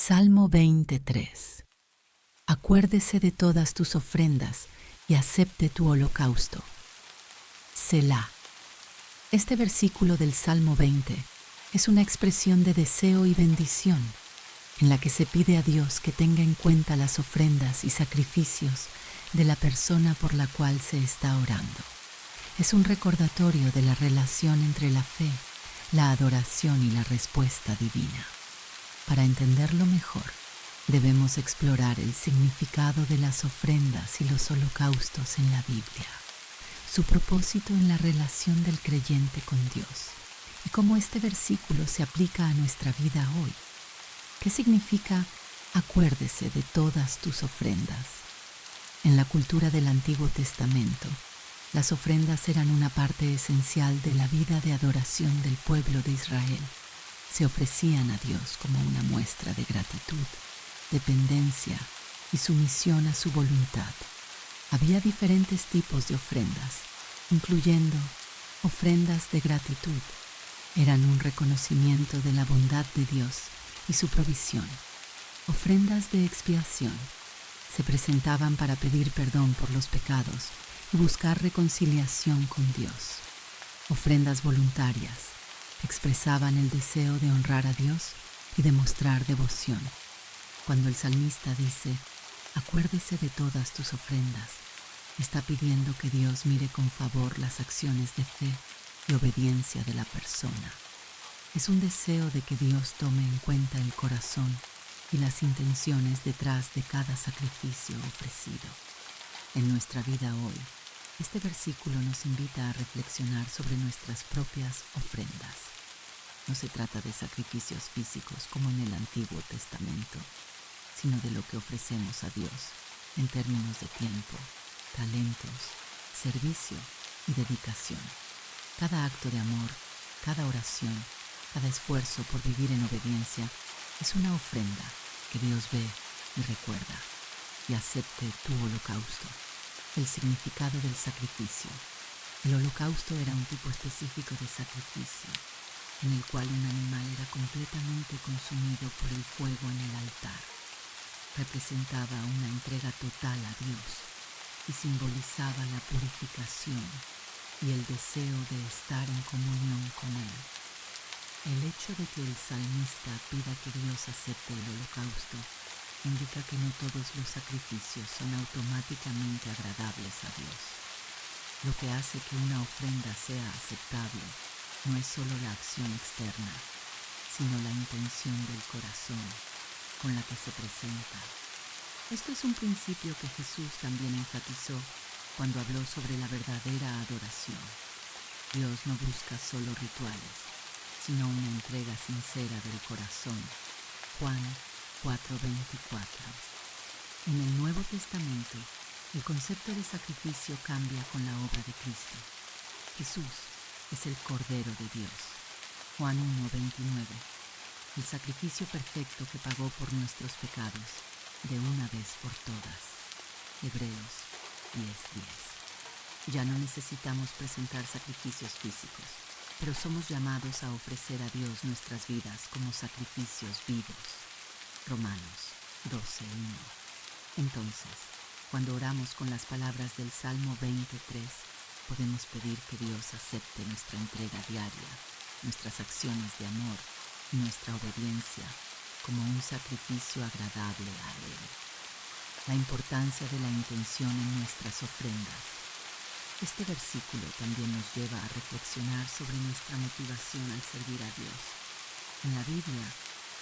Salmo 23. Acuérdese de todas tus ofrendas y acepte tu holocausto. Selah. Este versículo del Salmo 20 es una expresión de deseo y bendición, en la que se pide a Dios que tenga en cuenta las ofrendas y sacrificios de la persona por la cual se está orando. Es un recordatorio de la relación entre la fe, la adoración y la respuesta divina. Para entenderlo mejor, debemos explorar el significado de las ofrendas y los holocaustos en la Biblia, su propósito en la relación del creyente con Dios y cómo este versículo se aplica a nuestra vida hoy. ¿Qué significa acuérdese de todas tus ofrendas? En la cultura del Antiguo Testamento, las ofrendas eran una parte esencial de la vida de adoración del pueblo de Israel. Se ofrecían a Dios como una muestra de gratitud, dependencia y sumisión a su voluntad. Había diferentes tipos de ofrendas, incluyendo ofrendas de gratitud. Eran un reconocimiento de la bondad de Dios y su provisión. Ofrendas de expiación. Se presentaban para pedir perdón por los pecados y buscar reconciliación con Dios. Ofrendas voluntarias. Expresaban el deseo de honrar a Dios y demostrar devoción. Cuando el salmista dice, acuérdese de todas tus ofrendas, está pidiendo que Dios mire con favor las acciones de fe y obediencia de la persona. Es un deseo de que Dios tome en cuenta el corazón y las intenciones detrás de cada sacrificio ofrecido. En nuestra vida hoy, este versículo nos invita a reflexionar sobre nuestras propias ofrendas. No se trata de sacrificios físicos como en el Antiguo Testamento, sino de lo que ofrecemos a Dios en términos de tiempo, talentos, servicio y dedicación. Cada acto de amor, cada oración, cada esfuerzo por vivir en obediencia es una ofrenda que Dios ve y recuerda. Y acepte tu holocausto. El significado del sacrificio. El holocausto era un tipo específico de sacrificio, en el cual un animal era completamente consumido por el fuego en el altar. Representaba una entrega total a Dios y simbolizaba la purificación y el deseo de estar en comunión con Él. El hecho de que el salmista pida que Dios acepte el holocausto indica que no todos los sacrificios son automáticamente agradables a Dios. Lo que hace que una ofrenda sea aceptable no es solo la acción externa, sino la intención del corazón con la que se presenta. Esto es un principio que Jesús también enfatizó cuando habló sobre la verdadera adoración. Dios no busca solo rituales, sino una entrega sincera del corazón. Juan 4:24. En el Nuevo Testamento, el concepto de sacrificio cambia con la obra de Cristo. Jesús es el Cordero de Dios. Juan 1:29. El sacrificio perfecto que pagó por nuestros pecados, de una vez por todas. Hebreos 10:10. Ya no necesitamos presentar sacrificios físicos, pero somos llamados a ofrecer a Dios nuestras vidas como sacrificios vivos. Romanos 12:1. Entonces, cuando oramos con las palabras del Salmo 23, podemos pedir que Dios acepte nuestra entrega diaria, nuestras acciones de amor y nuestra obediencia como un sacrificio agradable a Él. La importancia de la intención en nuestras ofrendas. Este versículo también nos lleva a reflexionar sobre nuestra motivación al servir a Dios. En la Biblia,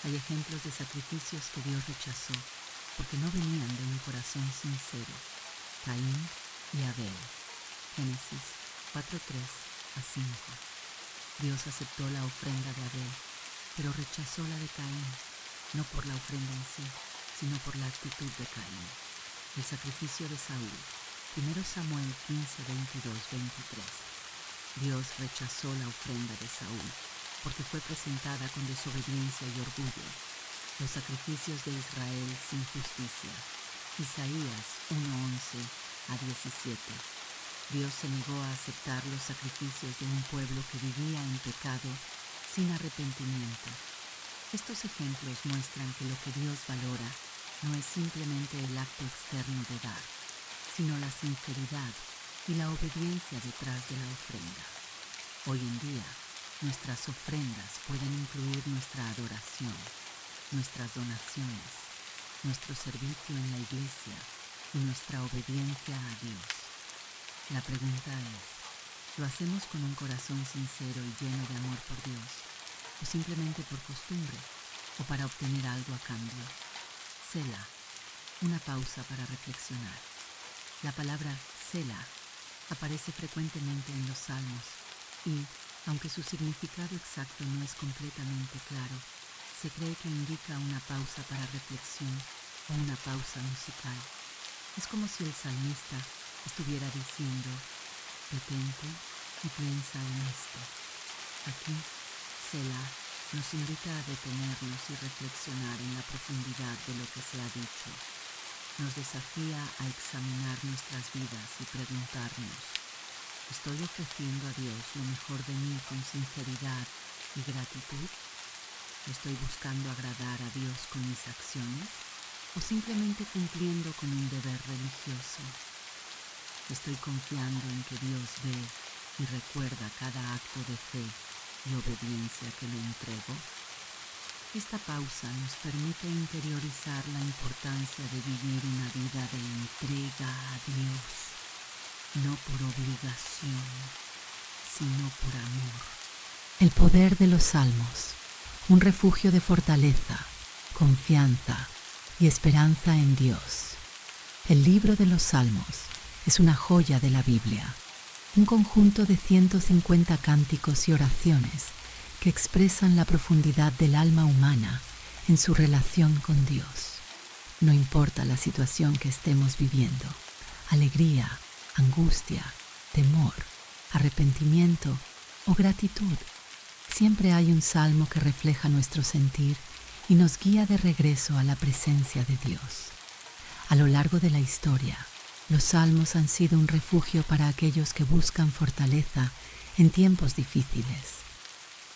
hay ejemplos de sacrificios que Dios rechazó porque no venían de un corazón sincero. Caín y Abel. Génesis 4:3-5. Dios aceptó la ofrenda de Abel, pero rechazó la de Caín, no por la ofrenda en sí, sino por la actitud de Caín. El sacrificio de Saúl. 1 Samuel 15:22-23. Dios rechazó la ofrenda de Saúl porque fue presentada con desobediencia y orgullo. Los sacrificios de Israel sin justicia. Isaías 1:11-17. Dios se negó a aceptar los sacrificios de un pueblo que vivía en pecado sin arrepentimiento. Estos ejemplos muestran que lo que Dios valora no es simplemente el acto externo de dar, sino la sinceridad y la obediencia detrás de la ofrenda. Hoy en día, nuestras ofrendas pueden incluir nuestra adoración, nuestras donaciones, nuestro servicio en la iglesia y nuestra obediencia a Dios. La pregunta es, ¿lo hacemos con un corazón sincero y lleno de amor por Dios, o simplemente por costumbre, o para obtener algo a cambio? Selah, una pausa para reflexionar. La palabra Selah aparece frecuentemente en los Salmos y, aunque su significado exacto no es completamente claro, se cree que indica una pausa para reflexión o una pausa musical. Es como si el salmista estuviera diciendo, detente y piensa en esto. Aquí, Selah nos invita a detenernos y reflexionar en la profundidad de lo que se ha dicho. Nos desafía a examinar nuestras vidas y preguntarnos, ¿estoy ofreciendo a Dios lo mejor de mí con sinceridad y gratitud? ¿Estoy buscando agradar a Dios con mis acciones o simplemente cumpliendo con un deber religioso? ¿Estoy confiando en que Dios ve y recuerda cada acto de fe y obediencia que le entrego? Esta pausa nos permite interiorizar la importancia de vivir una vida de entrega a Dios, no por obligación, sino por amor. El poder de los Salmos, un refugio de fortaleza, confianza y esperanza en Dios. El libro de los Salmos es una joya de la Biblia, un conjunto de 150 cánticos y oraciones que expresan la profundidad del alma humana en su relación con Dios. No importa la situación que estemos viviendo, alegría, angustia, temor, arrepentimiento o gratitud, siempre hay un salmo que refleja nuestro sentir y nos guía de regreso a la presencia de Dios. A lo largo de la historia, los salmos han sido un refugio para aquellos que buscan fortaleza en tiempos difíciles.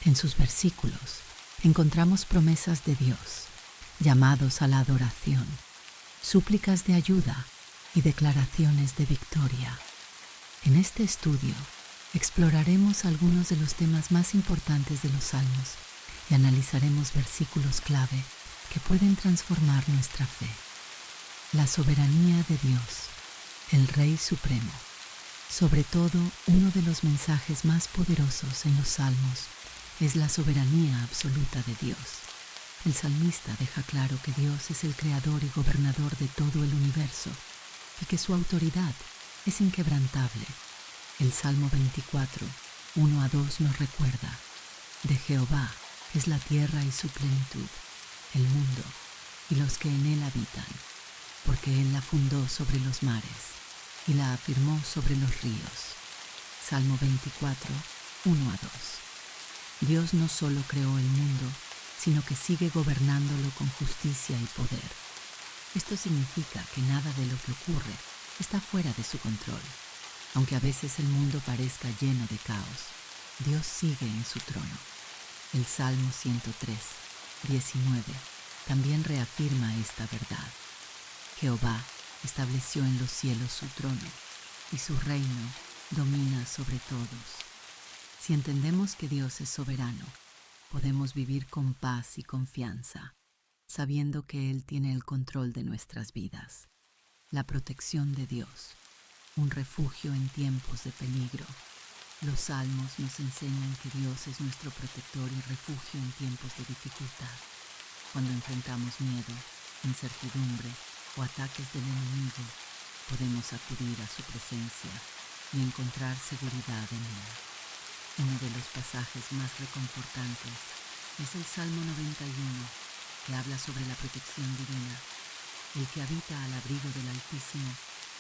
En sus versículos encontramos promesas de Dios, llamados a la adoración, súplicas de ayuda y declaraciones de victoria. En este estudio exploraremos algunos de los temas más importantes de los Salmos y analizaremos versículos clave que pueden transformar nuestra fe. La soberanía de Dios, el Rey Supremo. Sobre todo, uno de los mensajes más poderosos en los Salmos es la soberanía absoluta de Dios. El salmista deja claro que Dios es el creador y gobernador de todo el universo y que su autoridad es inquebrantable. El Salmo 24, 1 a 2 nos recuerda, de Jehová es la tierra y su plenitud, el mundo y los que en él habitan, porque él la fundó sobre los mares y la afirmó sobre los ríos. Salmo 24, 1 a 2. Dios no solo creó el mundo, sino que sigue gobernándolo con justicia y poder. Esto significa que nada de lo que ocurre está fuera de su control. Aunque a veces el mundo parezca lleno de caos, Dios sigue en su trono. El Salmo 103, 19 también reafirma esta verdad. Jehová estableció en los cielos su trono, y su reino domina sobre todos. Si entendemos que Dios es soberano, podemos vivir con paz y confianza, sabiendo que Él tiene el control de nuestras vidas. La protección de Dios, un refugio en tiempos de peligro. Los salmos nos enseñan que Dios es nuestro protector y refugio en tiempos de dificultad. Cuando enfrentamos miedo, incertidumbre o ataques del enemigo, podemos acudir a su presencia y encontrar seguridad en Él. Uno de los pasajes más reconfortantes es el Salmo 91, que habla sobre la protección divina. El que habita al abrigo del Altísimo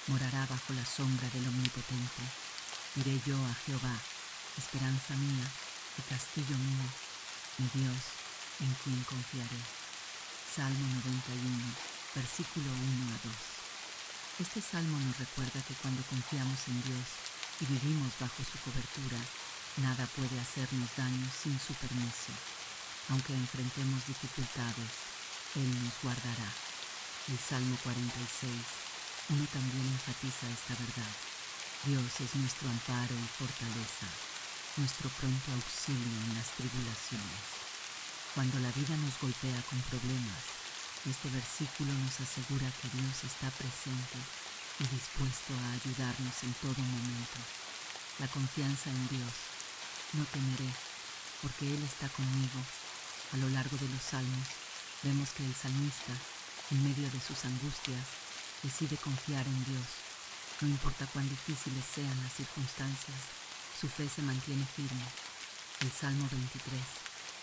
morará bajo la sombra del Omnipotente. Diré yo a Jehová, esperanza mía y castillo mío, mi Dios, en quien confiaré. Salmo 91, versículo 1 a 2. Este salmo nos recuerda que cuando confiamos en Dios y vivimos bajo su cobertura, nada puede hacernos daño sin su permiso. Aunque enfrentemos dificultades, Él nos guardará. El Salmo 46, también enfatiza esta verdad. Dios es nuestro amparo y fortaleza, nuestro pronto auxilio en las tribulaciones. Cuando la vida nos golpea con problemas, este versículo nos asegura que Dios está presente y dispuesto a ayudarnos en todo momento. La confianza en Dios. No temeré, porque Él está conmigo. A lo largo de los salmos, vemos que el salmista, en medio de sus angustias, decide confiar en Dios. No importa cuán difíciles sean las circunstancias, su fe se mantiene firme. El Salmo 23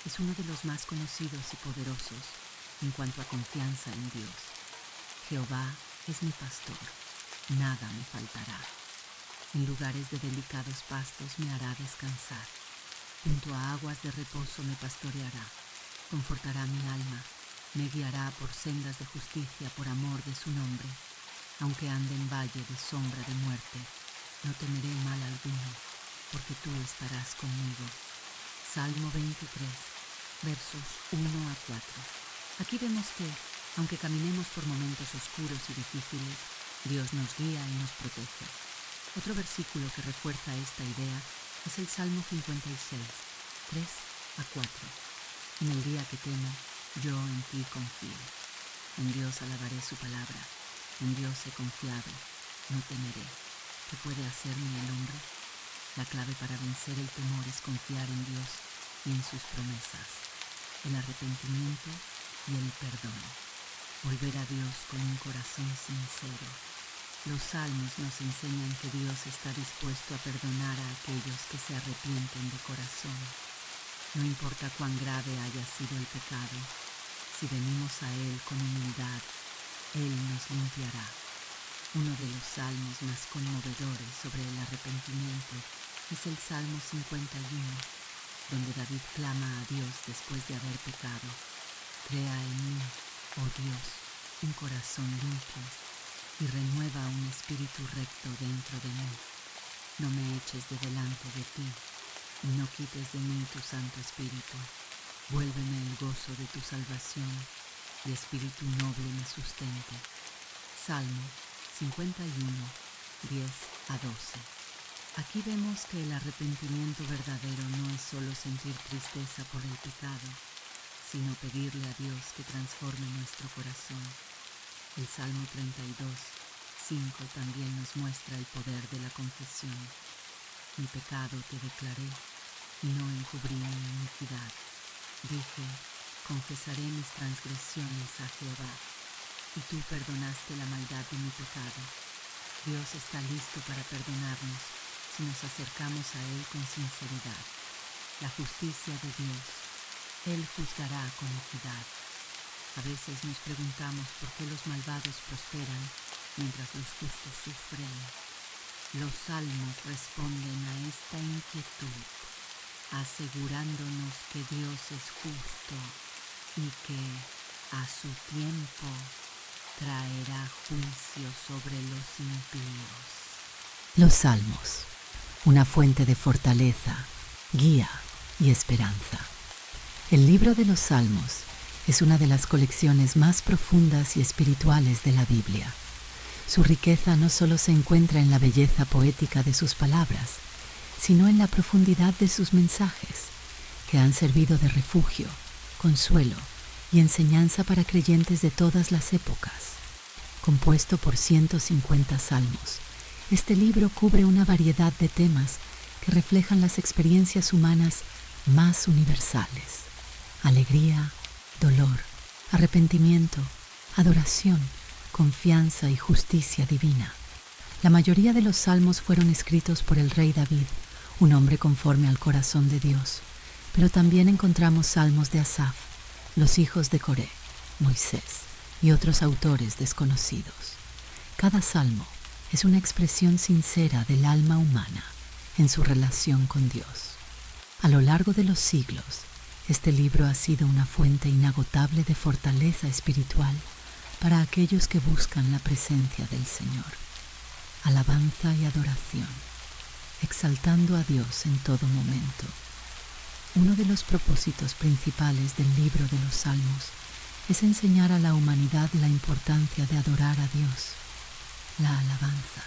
es uno de los más conocidos y poderosos en cuanto a confianza en Dios. Jehová es mi pastor, nada me faltará. En lugares de delicados pastos me hará descansar. Junto a aguas de reposo me pastoreará. Confortará mi alma, me guiará por sendas de justicia por amor de su nombre. Aunque ande en valle de sombra de muerte, no temeré mal alguno, porque tú estarás conmigo. Salmo 23, versos 1 a 4. Aquí vemos que, aunque caminemos por momentos oscuros y difíciles, Dios nos guía y nos protege. Otro versículo que refuerza esta idea es el Salmo 56, 3 a 4. En el día que temo, yo en ti confío. En Dios alabaré su palabra. En Dios he confiado, no temeré. ¿Qué puede hacerme el hombre? La clave para vencer el temor es confiar en Dios y en sus promesas, el arrepentimiento y el perdón. Volver a Dios con un corazón sincero. Los salmos nos enseñan que Dios está dispuesto a perdonar a aquellos que se arrepienten de corazón. No importa cuán grave haya sido el pecado, si venimos a Él con humildad, Él nos limpiará. Uno de los salmos más conmovedores sobre el arrepentimiento es el Salmo 51, donde David clama a Dios después de haber pecado. Crea en mí, oh Dios, un corazón limpio y renueva un espíritu recto dentro de mí. No me eches de delante de ti y no quites de mí tu Santo Espíritu. Vuélveme el gozo de tu salvación y espíritu noble me sustente. Salmo 51, 10 a 12. Aquí vemos que el arrepentimiento verdadero no es solo sentir tristeza por el pecado, sino pedirle a Dios que transforme nuestro corazón. El Salmo 32, 5 también nos muestra el poder de la confesión. Mi pecado te declaré y no encubrí mi iniquidad. Dije, confesaré mis transgresiones a Jehová, y tú perdonaste la maldad de mi pecado. Dios está listo para perdonarnos si nos acercamos a Él con sinceridad. La justicia de Dios, Él juzgará con equidad. A veces nos preguntamos por qué los malvados prosperan mientras los justos sufren. Los salmos responden a esta inquietud, asegurándonos que Dios es justo y que, a su tiempo, traerá juicio sobre los impíos. Los salmos, una fuente de fortaleza, guía y esperanza. El libro de los Salmos es una de las colecciones más profundas y espirituales de la Biblia. Su riqueza no solo se encuentra en la belleza poética de sus palabras, sino en la profundidad de sus mensajes, que han servido de refugio, consuelo y enseñanza para creyentes de todas las épocas. Compuesto por 150 salmos, este libro cubre una variedad de temas que reflejan las experiencias humanas más universales: alegría, dolor, arrepentimiento, adoración, confianza y justicia divina. La mayoría de los salmos fueron escritos por el rey David, un hombre conforme al corazón de Dios, pero también encontramos salmos de Asaf, los hijos de Coré, Moisés y otros autores desconocidos. Cada salmo es una expresión sincera del alma humana en su relación con Dios. A lo largo de los siglos, este libro ha sido una fuente inagotable de fortaleza espiritual para aquellos que buscan la presencia del Señor. Alabanza y adoración, exaltando a Dios en todo momento. Uno de los propósitos principales del libro de los Salmos es enseñar a la humanidad la importancia de adorar a Dios. La alabanza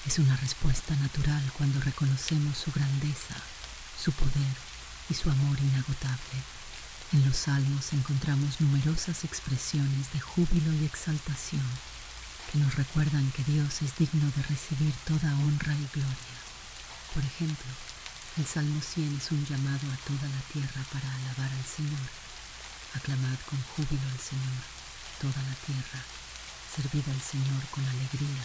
es una respuesta natural cuando reconocemos su grandeza, su poder y su amor inagotable. En los Salmos encontramos numerosas expresiones de júbilo y exaltación que nos recuerdan que Dios es digno de recibir toda honra y gloria. Por ejemplo, el Salmo 100 es un llamado a toda la tierra para alabar al Señor. Aclamad con júbilo al Señor, toda la tierra. Servid al Señor con alegría.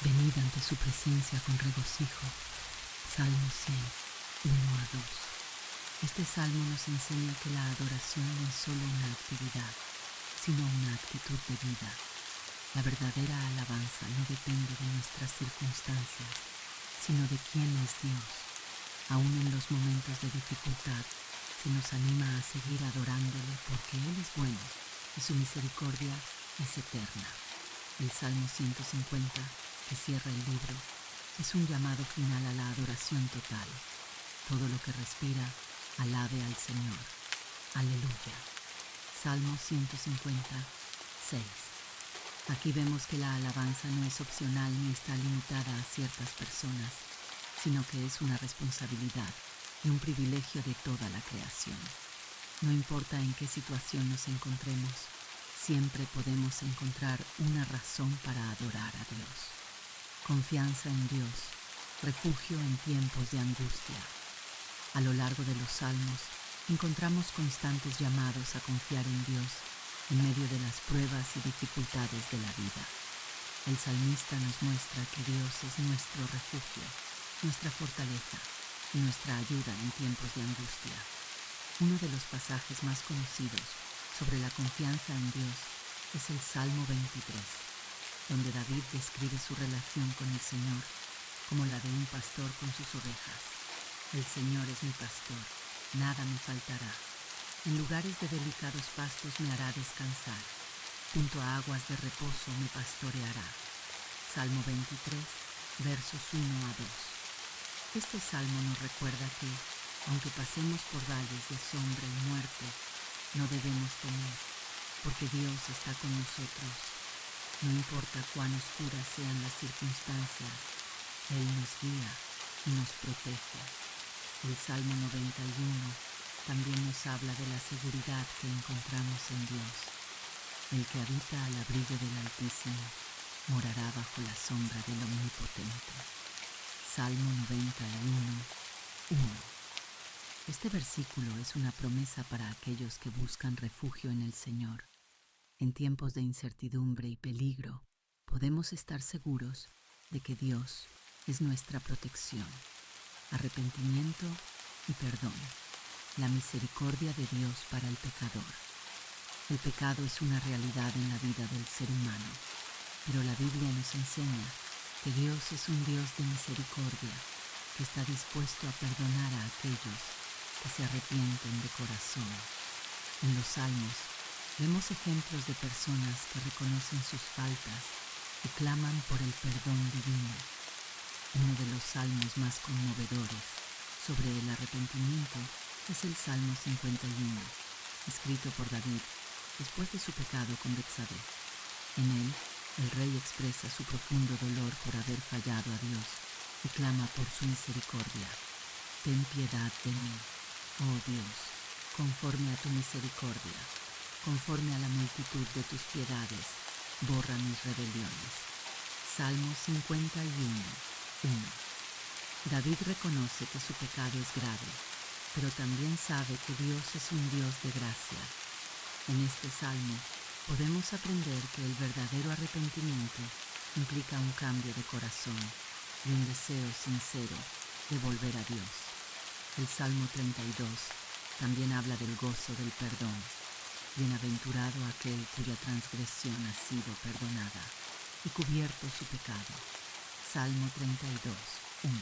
Venid ante su presencia con regocijo. Salmo 100, 1 a 2. Este salmo nos enseña que la adoración no es solo una actividad, sino una actitud de vida. La verdadera alabanza no depende de nuestras circunstancias, sino de quién es Dios. Aún en los momentos de dificultad, se nos anima a seguir adorándole porque Él es bueno y su misericordia es eterna. El Salmo 150, que cierra el libro, es un llamado final a la adoración total. Todo lo que respira, alabe al Señor. Aleluya. Salmo 150, 6. Aquí vemos que la alabanza no es opcional ni está limitada a ciertas personas, sino que es una responsabilidad y un privilegio de toda la creación. No importa en qué situación nos encontremos, siempre podemos encontrar una razón para adorar a Dios. Confianza en Dios, refugio en tiempos de angustia. A lo largo de los Salmos, encontramos constantes llamados a confiar en Dios en medio de las pruebas y dificultades de la vida. El salmista nos muestra que Dios es nuestro refugio, nuestra fortaleza y nuestra ayuda en tiempos de angustia. Uno de los pasajes más conocidos sobre la confianza en Dios es el Salmo 23, donde David describe su relación con el Señor como la de un pastor con sus ovejas. El Señor es mi pastor, nada me faltará. En lugares de delicados pastos me hará descansar, junto a aguas de reposo me pastoreará. Salmo 23, versos 1 a 2. Este salmo nos recuerda que, aunque pasemos por valles de sombra y muerte, no debemos temer, porque Dios está con nosotros. No importa cuán oscuras sean las circunstancias, Él nos guía y nos protege. El Salmo 91 también nos habla de la seguridad que encontramos en Dios. El que habita al abrigo del Altísimo morará bajo la sombra del Omnipotente. Salmo 91, 1. Este versículo es una promesa para aquellos que buscan refugio en el Señor. En tiempos de incertidumbre y peligro, podemos estar seguros de que Dios es nuestra protección. Arrepentimiento y perdón. La misericordia de Dios para el pecador. El pecado es una realidad en la vida del ser humano, pero la Biblia nos enseña que Dios es un Dios de misericordia, que está dispuesto a perdonar a aquellos que se arrepienten de corazón. En los Salmos vemos ejemplos de personas que reconocen sus faltas y claman por el perdón divino. Uno de los salmos más conmovedores sobre el arrepentimiento es el Salmo 51, escrito por David después de su pecado con Betsabé. En él, el rey expresa su profundo dolor por haber fallado a Dios y clama por su misericordia. Ten piedad de mí, oh Dios, conforme a tu misericordia, conforme a la multitud de tus piedades, borra mis rebeliones. Salmo 51, 1. David reconoce que su pecado es grave, pero también sabe que Dios es un Dios de gracia. En este salmo podemos aprender que el verdadero arrepentimiento implica un cambio de corazón y un deseo sincero de volver a Dios. El Salmo 32 también habla del gozo del perdón. Bienaventurado aquel cuya transgresión ha sido perdonada y cubierto su pecado. Salmo 32, 1.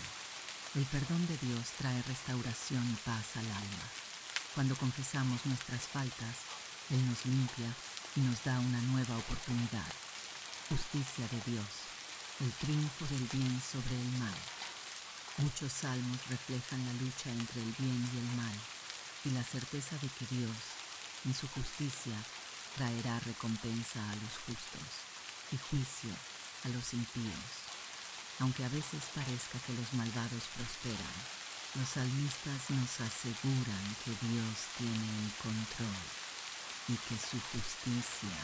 El perdón de Dios trae restauración y paz al alma. Cuando confesamos nuestras faltas, Él nos limpia y nos da una nueva oportunidad. Justicia de Dios, el triunfo del bien sobre el mal. Muchos salmos reflejan la lucha entre el bien y el mal. y la certeza de que Dios, en su justicia, traerá recompensa a los justos y juicio a los impíos. Aunque a veces parezca que los malvados prosperan, los salmistas nos aseguran que Dios tiene el control y que su justicia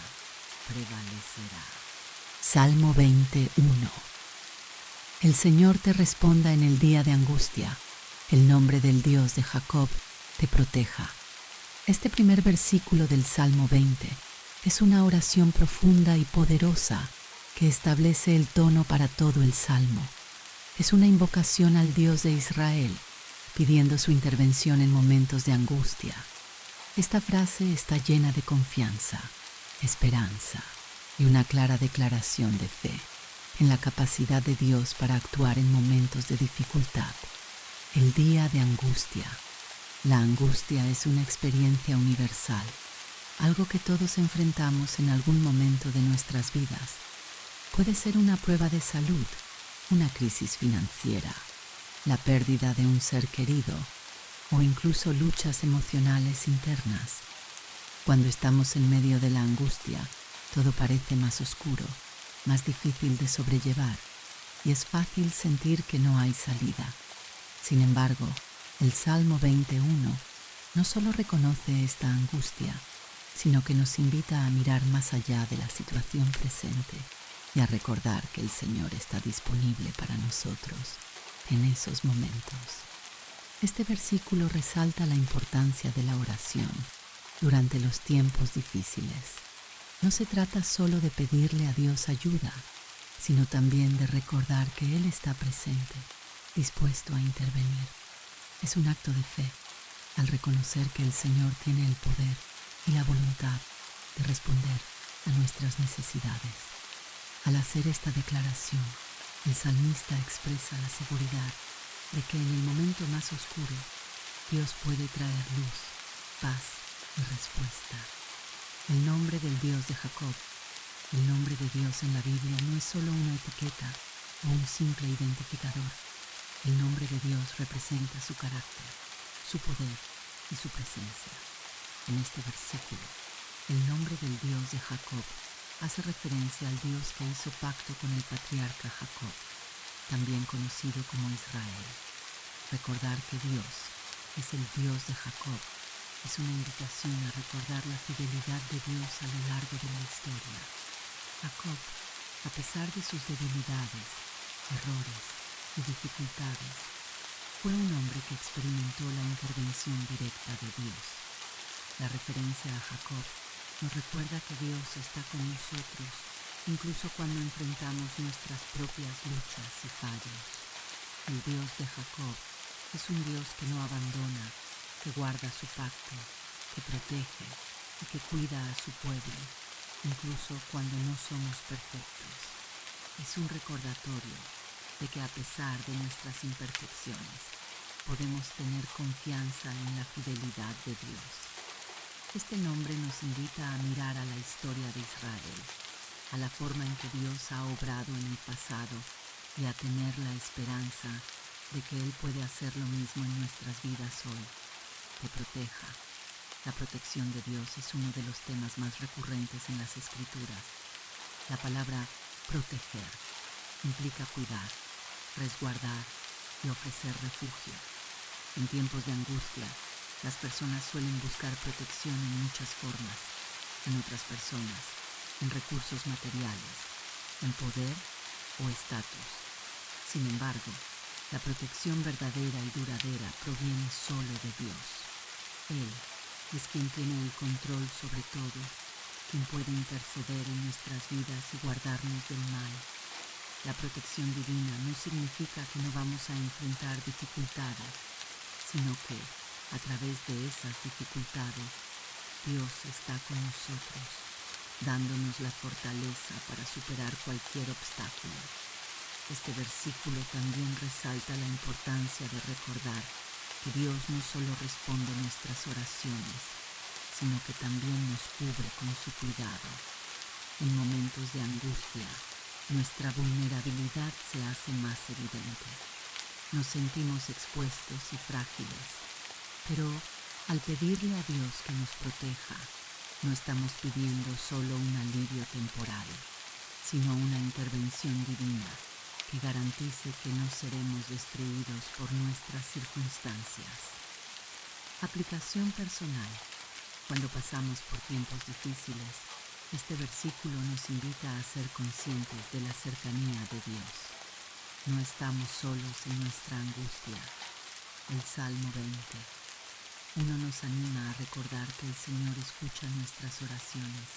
prevalecerá. Salmo 21. El Señor te responda en el día de angustia. El nombre del Dios de Jacob te proteja. Este primer versículo del Salmo 20 es una oración profunda y poderosa que establece el tono para todo el Salmo. Es una invocación al Dios de Israel, pidiendo su intervención en momentos de angustia. Esta frase está llena de confianza, esperanza y una clara declaración de fe en la capacidad de Dios para actuar en momentos de dificultad. El día de angustia. La angustia es una experiencia universal, algo que todos enfrentamos en algún momento de nuestras vidas. Puede ser una prueba de salud, una crisis financiera, la pérdida de un ser querido o incluso luchas emocionales internas. Cuando estamos en medio de la angustia, todo parece más oscuro, más difícil de sobrellevar y es fácil sentir que no hay salida. Sin embargo, el Salmo 21 no solo reconoce esta angustia, sino que nos invita a mirar más allá de la situación presente y a recordar que el Señor está disponible para nosotros en esos momentos. Este versículo resalta la importancia de la oración durante los tiempos difíciles. No se trata solo de pedirle a Dios ayuda, sino también de recordar que Él está presente, dispuesto a intervenir. Es un acto de fe al reconocer que el Señor tiene el poder y la voluntad de responder a nuestras necesidades. Al hacer esta declaración, el salmista expresa la seguridad de que en el momento más oscuro, Dios puede traer luz, paz y respuesta. El nombre del Dios de Jacob, el nombre de Dios en la Biblia no es solo una etiqueta o un simple identificador. El nombre de Dios representa su carácter, su poder y su presencia. En este versículo, el nombre del Dios de Jacob hace referencia al Dios que hizo pacto con el patriarca Jacob, también conocido como Israel. Recordar que Dios es el Dios de Jacob es una invitación a recordar la fidelidad de Dios a lo largo de la historia. Jacob, a pesar de sus debilidades, errores y dificultades, fue un hombre que experimentó la intervención directa de Dios. La referencia a Jacob nos recuerda que Dios está con nosotros, incluso cuando enfrentamos nuestras propias luchas y fallos. El Dios de Jacob es un Dios que no abandona, que guarda su pacto, que protege y que cuida a su pueblo, incluso cuando no somos perfectos. Es un recordatorio de que a pesar de nuestras imperfecciones, podemos tener confianza en la fidelidad de Dios. Este nombre nos invita a mirar a la historia de Israel, a la forma en que Dios ha obrado en el pasado y a tener la esperanza de que Él puede hacer lo mismo en nuestras vidas hoy. Te proteja. La protección de Dios es uno de los temas más recurrentes en las Escrituras. La palabra proteger implica cuidar, resguardar y ofrecer refugio. En tiempos de angustia, las personas suelen buscar protección en muchas formas, en otras personas, en recursos materiales, en poder o estatus. Sin embargo, la protección verdadera y duradera proviene solo de Dios. Él es quien tiene el control sobre todo, quien puede interceder en nuestras vidas y guardarnos del mal. La protección divina no significa que no vamos a enfrentar dificultades, sino que, a través de esas dificultades, Dios está con nosotros, dándonos la fortaleza para superar cualquier obstáculo. Este versículo también resalta la importancia de recordar que Dios no solo responde nuestras oraciones, sino que también nos cubre con su cuidado. En momentos de angustia, nuestra vulnerabilidad se hace más evidente. Nos sentimos expuestos y frágiles, pero Al pedirle a Dios que nos proteja, no estamos pidiendo solo un alivio temporal, sino una intervención divina que garantice que no seremos destruidos por nuestras circunstancias. Aplicación personal. Cuando pasamos por tiempos difíciles, este versículo nos invita a ser conscientes de la cercanía de Dios. No estamos solos en nuestra angustia. El Salmo 20. Nos anima a recordar que el Señor escucha nuestras oraciones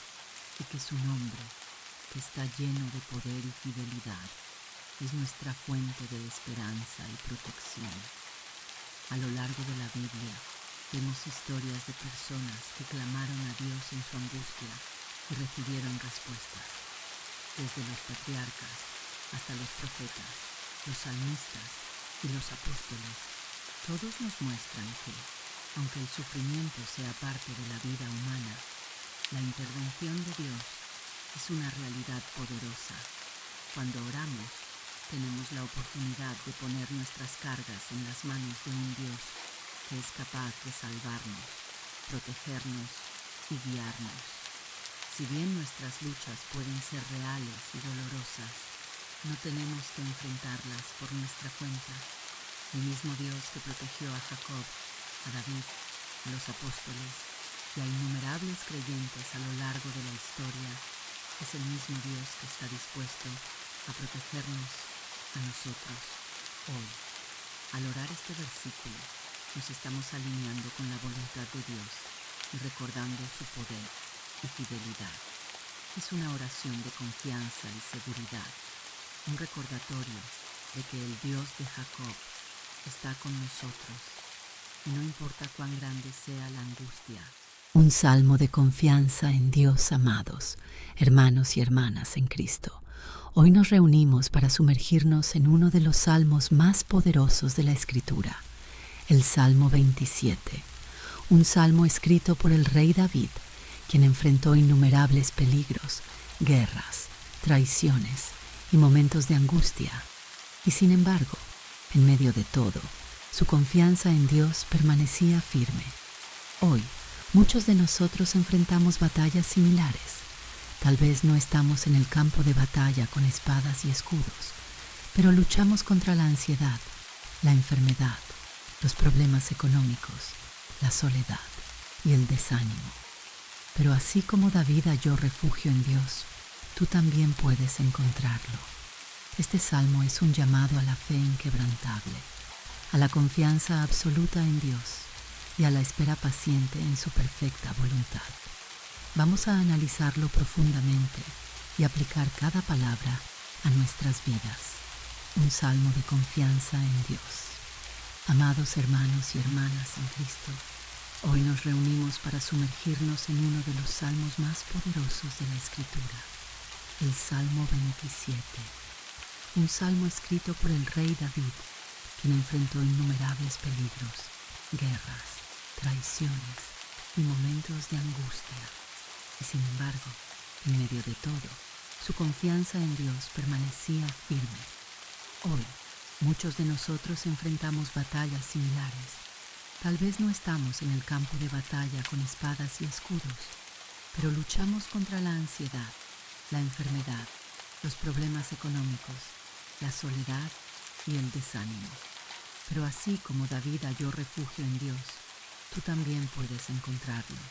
y que su nombre, que está lleno de poder y fidelidad, es nuestra fuente de esperanza y protección. A lo largo de la Biblia, vemos historias de personas que clamaron a Dios en su angustia y recibieron respuestas. Desde los patriarcas hasta los profetas, los salmistas y los apóstoles, todos nos muestran que, aunque el sufrimiento sea parte de la vida humana, la intervención de Dios es una realidad poderosa. Cuando oramos, tenemos la oportunidad de poner nuestras cargas en las manos de un Dios que es capaz de salvarnos, protegernos y guiarnos. Si bien nuestras luchas pueden ser reales y dolorosas, no tenemos que enfrentarlas por nuestra cuenta. El mismo Dios que protegió a Jacob, a David, a los apóstoles y a innumerables creyentes a lo largo de la historia, es el mismo Dios que está dispuesto a protegernos a nosotros hoy. Al orar este versículo, nos estamos alineando con la voluntad de Dios y recordando su poder y fidelidad. Es una oración de confianza y seguridad, un recordatorio de que el Dios de Jacob está con nosotros y no importa cuán grande sea la angustia. Un salmo de confianza en Dios, amados, hermanos y hermanas en Cristo. Hoy nos reunimos para sumergirnos en uno de los salmos más poderosos de la Escritura, el Salmo 27, un salmo escrito por el rey David, quien enfrentó innumerables peligros, guerras, traiciones y momentos de angustia. Y sin embargo, en medio de todo, su confianza en Dios permanecía firme. Hoy, muchos de nosotros enfrentamos batallas similares. Tal vez no estamos en el campo de batalla con espadas y escudos, pero luchamos contra la ansiedad, la enfermedad, los problemas económicos, la soledad y el desánimo. Pero así como David halló refugio en Dios, tú también puedes encontrarlo. Este salmo es un llamado a la fe inquebrantable, a la confianza absoluta en Dios y a la espera paciente en su perfecta voluntad. Vamos a analizarlo profundamente y aplicar cada palabra a nuestras vidas. Un salmo de confianza en Dios. Amados hermanos y hermanas en Cristo, hoy nos reunimos para sumergirnos en uno de los salmos más poderosos de la Escritura, el Salmo 27. Un salmo escrito por el rey David, quien enfrentó innumerables peligros, guerras, traiciones y momentos de angustia. Y sin embargo, en medio de todo, su confianza en Dios permanecía firme. Hoy, muchos de nosotros enfrentamos batallas similares. Tal vez no estamos en el campo de batalla con espadas y escudos, pero luchamos contra la ansiedad, la enfermedad, los problemas económicos, la soledad y el desánimo. Pero así como David halló refugio en Dios, tú también puedes encontrarlo.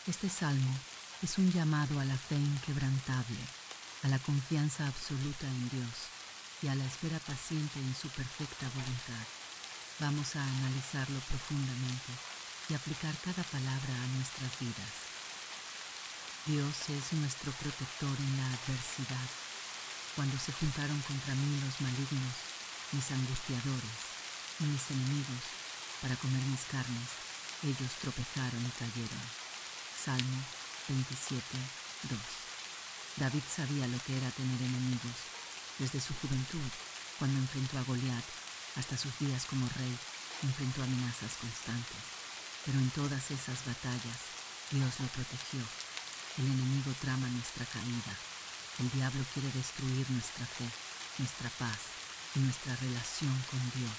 Este salmo es un llamado a la fe inquebrantable, a la confianza absoluta en Dios y a la espera paciente en su perfecta voluntad. Vamos a analizarlo profundamente y aplicar cada palabra a nuestras vidas. Dios es nuestro protector en la adversidad. Cuando se juntaron contra mí los malignos, mis angustiadores y mis enemigos, para comer mis carnes, ellos tropezaron y cayeron. Salmo 27, 2. David sabía lo que era tener enemigos. Desde su juventud, cuando enfrentó a Goliat, hasta sus días como rey, enfrentó amenazas constantes. Pero en todas esas batallas, Dios lo protegió. El enemigo trama nuestra caída. El diablo quiere destruir nuestra fe, nuestra paz y nuestra relación con Dios.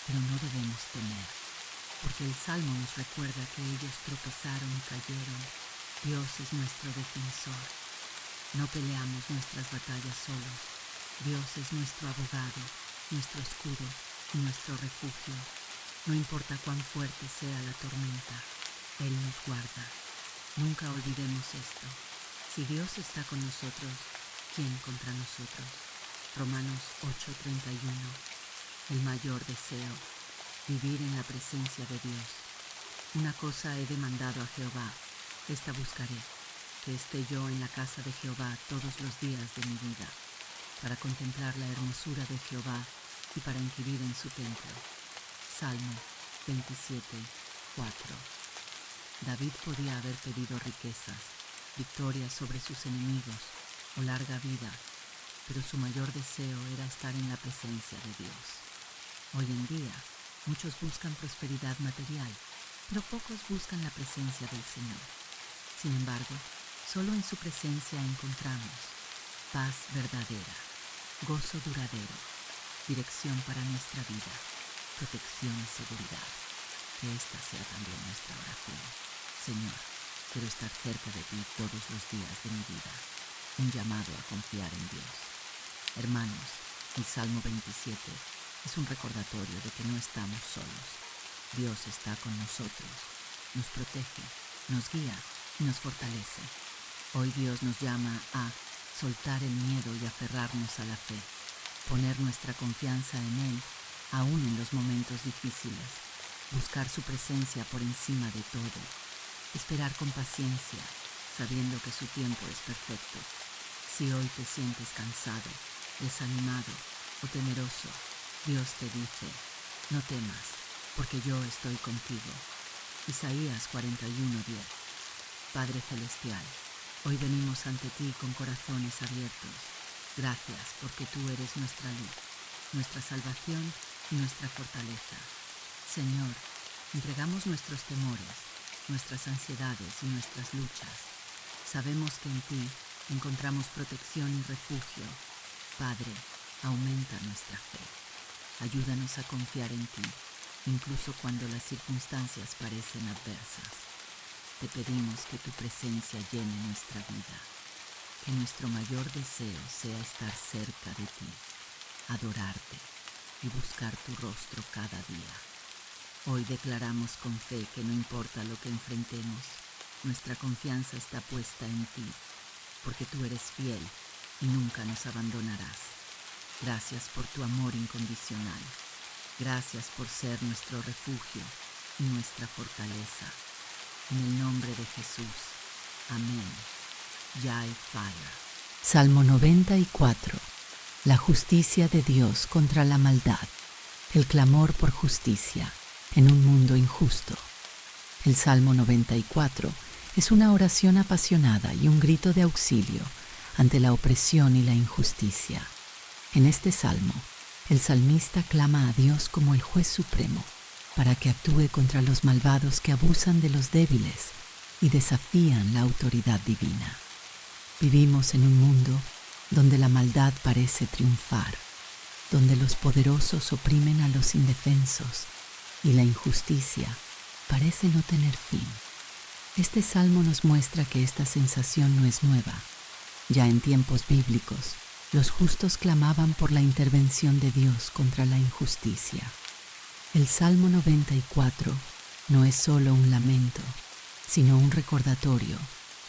Pero no debemos temer. porque el Salmo nos recuerda que ellos tropezaron y cayeron. Dios es nuestro defensor. No peleamos nuestras batallas solos. Dios es nuestro abogado, nuestro escudo y nuestro refugio. No importa cuán fuerte sea la tormenta, Él nos guarda. Nunca olvidemos esto. Si Dios está con nosotros, ¿quién contra nosotros? Romanos 8:31. El mayor deseo, vivir en la presencia de Dios. Una cosa he demandado a Jehová, esta buscaré, que esté yo en la casa de Jehová todos los días de mi vida, para contemplar la hermosura de Jehová y para inquirir en su templo. Salmo 27:4. David podía haber pedido riquezas, victoria sobre sus enemigos o larga vida, pero su mayor deseo era estar en la presencia de Dios. Hoy en día, muchos buscan prosperidad material, pero pocos buscan la presencia del Señor. Sin embargo, solo en su presencia encontramos paz verdadera, gozo duradero, dirección para nuestra vida, protección y seguridad. Que esta sea también nuestra oración. Señor, quiero estar cerca de ti todos los días de mi vida. Un llamado a confiar en Dios. Hermanos, el Salmo 27 es un recordatorio de que no estamos solos. Dios está con nosotros, nos protege, nos guía y nos fortalece. Hoy Dios nos llama a soltar el miedo y aferrarnos a la fe, poner nuestra confianza en Él aún en los momentos difíciles, buscar su presencia por encima de todo, esperar con paciencia, sabiendo que su tiempo es perfecto. Si hoy te sientes cansado, desanimado o temeroso, Dios te dice, no temas, porque yo estoy contigo. Isaías 41:10. Padre Celestial, hoy venimos ante ti con corazones abiertos. Gracias porque tú eres nuestra luz, nuestra salvación y nuestra fortaleza. Señor, entregamos nuestros temores, nuestras ansiedades y nuestras luchas. Sabemos que en ti encontramos protección y refugio. Padre, aumenta nuestra fe. Ayúdanos a confiar en ti, incluso cuando las circunstancias parecen adversas. Te pedimos que tu presencia llene nuestra vida, que nuestro mayor deseo sea estar cerca de ti, adorarte y buscar tu rostro cada día. Hoy declaramos con fe que no importa lo que enfrentemos, nuestra confianza está puesta en ti, porque tú eres fiel y nunca nos abandonarás. Gracias por tu amor incondicional. Gracias por ser nuestro refugio y nuestra fortaleza. En el nombre de Jesús. Amén. Yai Fire. Salmo 94. La justicia de Dios contra la maldad. El clamor por justicia en un mundo injusto. El Salmo 94 es una oración apasionada y un grito de auxilio ante la opresión y la injusticia. En este salmo, el salmista clama a Dios como el juez supremo para que actúe contra los malvados que abusan de los débiles y desafían la autoridad divina. Vivimos en un mundo donde la maldad parece triunfar, donde los poderosos oprimen a los indefensos y la injusticia parece no tener fin. Este salmo nos muestra que esta sensación no es nueva. Ya en tiempos bíblicos, los justos clamaban por la intervención de Dios contra la injusticia. El Salmo 94 no es solo un lamento, sino un recordatorio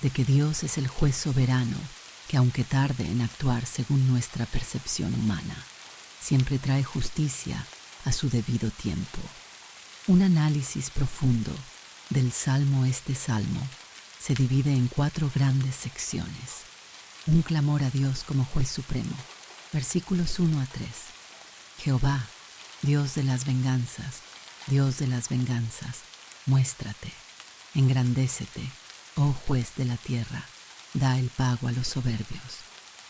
de que Dios es el juez soberano que, aunque tarde en actuar según nuestra percepción humana, siempre trae justicia a su debido tiempo. Un análisis profundo del Salmo. Este Salmo se divide en 4 grandes secciones. Un clamor a Dios como juez supremo. Versículos 1 a 3. Jehová, Dios de las venganzas, muéstrate, engrandécete, oh juez de la tierra, da el pago a los soberbios.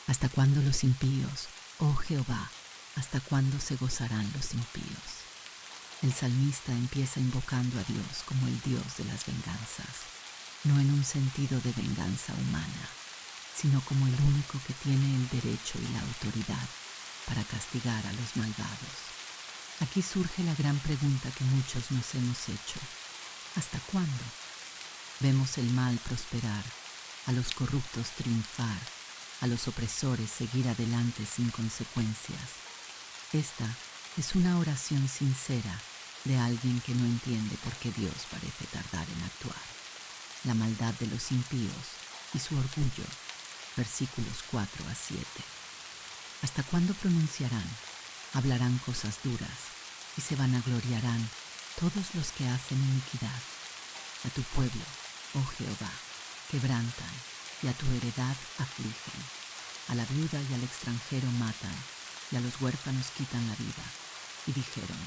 ¿Hasta cuándo los impíos, oh Jehová, hasta cuándo se gozarán los impíos? El salmista empieza invocando a Dios como el Dios de las venganzas, no en un sentido de venganza humana, sino como el único que tiene el derecho y la autoridad para castigar a los malvados. Aquí surge la gran pregunta que muchos nos hemos hecho. ¿Hasta cuándo? Vemos el mal prosperar, a los corruptos triunfar, a los opresores seguir adelante sin consecuencias. Esta es una oración sincera de alguien que no entiende por qué Dios parece tardar en actuar. La maldad de los impíos y su orgullo, versículos 4 a 7. ¿Hasta cuándo pronunciarán? Hablarán cosas duras y se vanagloriarán todos los que hacen iniquidad. A tu pueblo, oh Jehová, quebrantan y a tu heredad afligen. A la viuda y al extranjero matan y a los huérfanos quitan la vida. Y dijeron,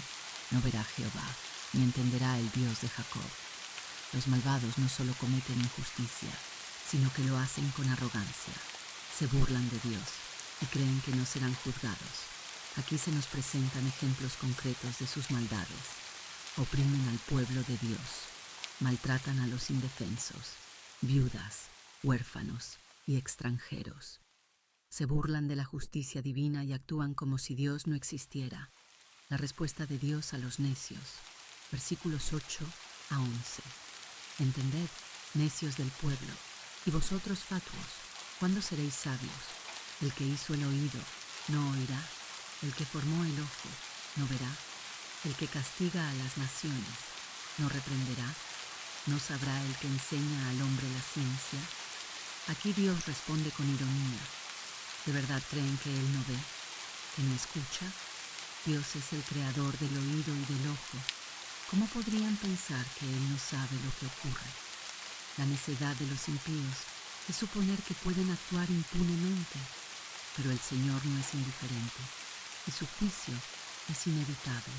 no verá Jehová, ni entenderá el Dios de Jacob. Los malvados no solo cometen injusticia, sino que lo hacen con arrogancia. Se burlan de Dios y creen que no serán juzgados. Aquí se nos presentan ejemplos concretos de sus maldades. Oprimen al pueblo de Dios, maltratan a los indefensos, viudas, huérfanos y extranjeros. Se burlan de la justicia divina y actúan como si Dios no existiera. La respuesta de Dios a los necios, versículos 8 a 11. Entended, necios del pueblo, y vosotros fatuos, ¿cuándo seréis sabios? El que hizo el oído, ¿no oirá? El que formó el ojo, ¿no verá? El que castiga a las naciones, ¿no reprenderá? ¿No sabrá el que enseña al hombre la ciencia? Aquí Dios responde con ironía. ¿De verdad creen que Él no ve, que no escucha? Dios es el creador del oído y del ojo. ¿Cómo podrían pensar que Él no sabe lo que ocurre? La necedad de los impíos es suponer que pueden actuar impunemente, pero el Señor no es indiferente y su juicio es inevitable.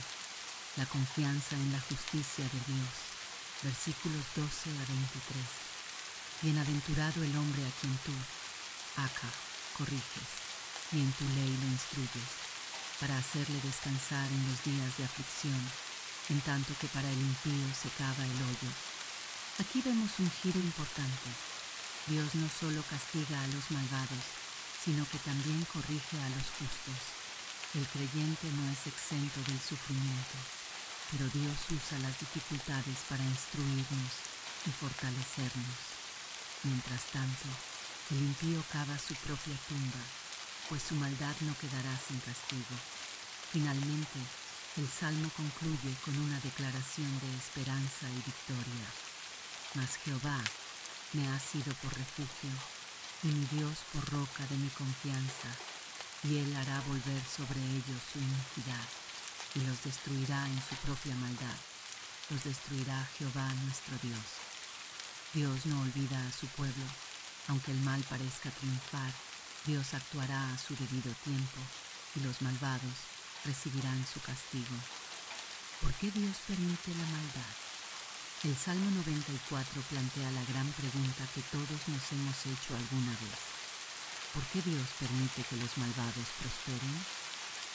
La confianza en la justicia de Dios, versículos 12 a 23. Bienaventurado el hombre a quien tú, Aca, corriges, y en tu ley lo instruyes, para hacerle descansar en los días de aflicción, en tanto que para el impío se cava el hoyo. Aquí vemos un giro importante. Dios no solo castiga a los malvados, sino que también corrige a los justos. El creyente no es exento del sufrimiento, pero Dios usa las dificultades para instruirnos y fortalecernos. Mientras tanto, el impío cava su propia tumba, pues su maldad no quedará sin castigo. Finalmente, el Salmo concluye con una declaración de esperanza y victoria. Mas Jehová me ha sido por refugio, y mi Dios por roca de mi confianza, y Él hará volver sobre ellos su iniquidad, y los destruirá en su propia maldad. Los destruirá Jehová nuestro Dios. Dios no olvida a su pueblo. Aunque el mal parezca triunfar, Dios actuará a su debido tiempo y los malvados recibirán su castigo. ¿Por qué Dios permite la maldad? El Salmo 94 plantea la gran pregunta que todos nos hemos hecho alguna vez. ¿Por qué Dios permite que los malvados prosperen?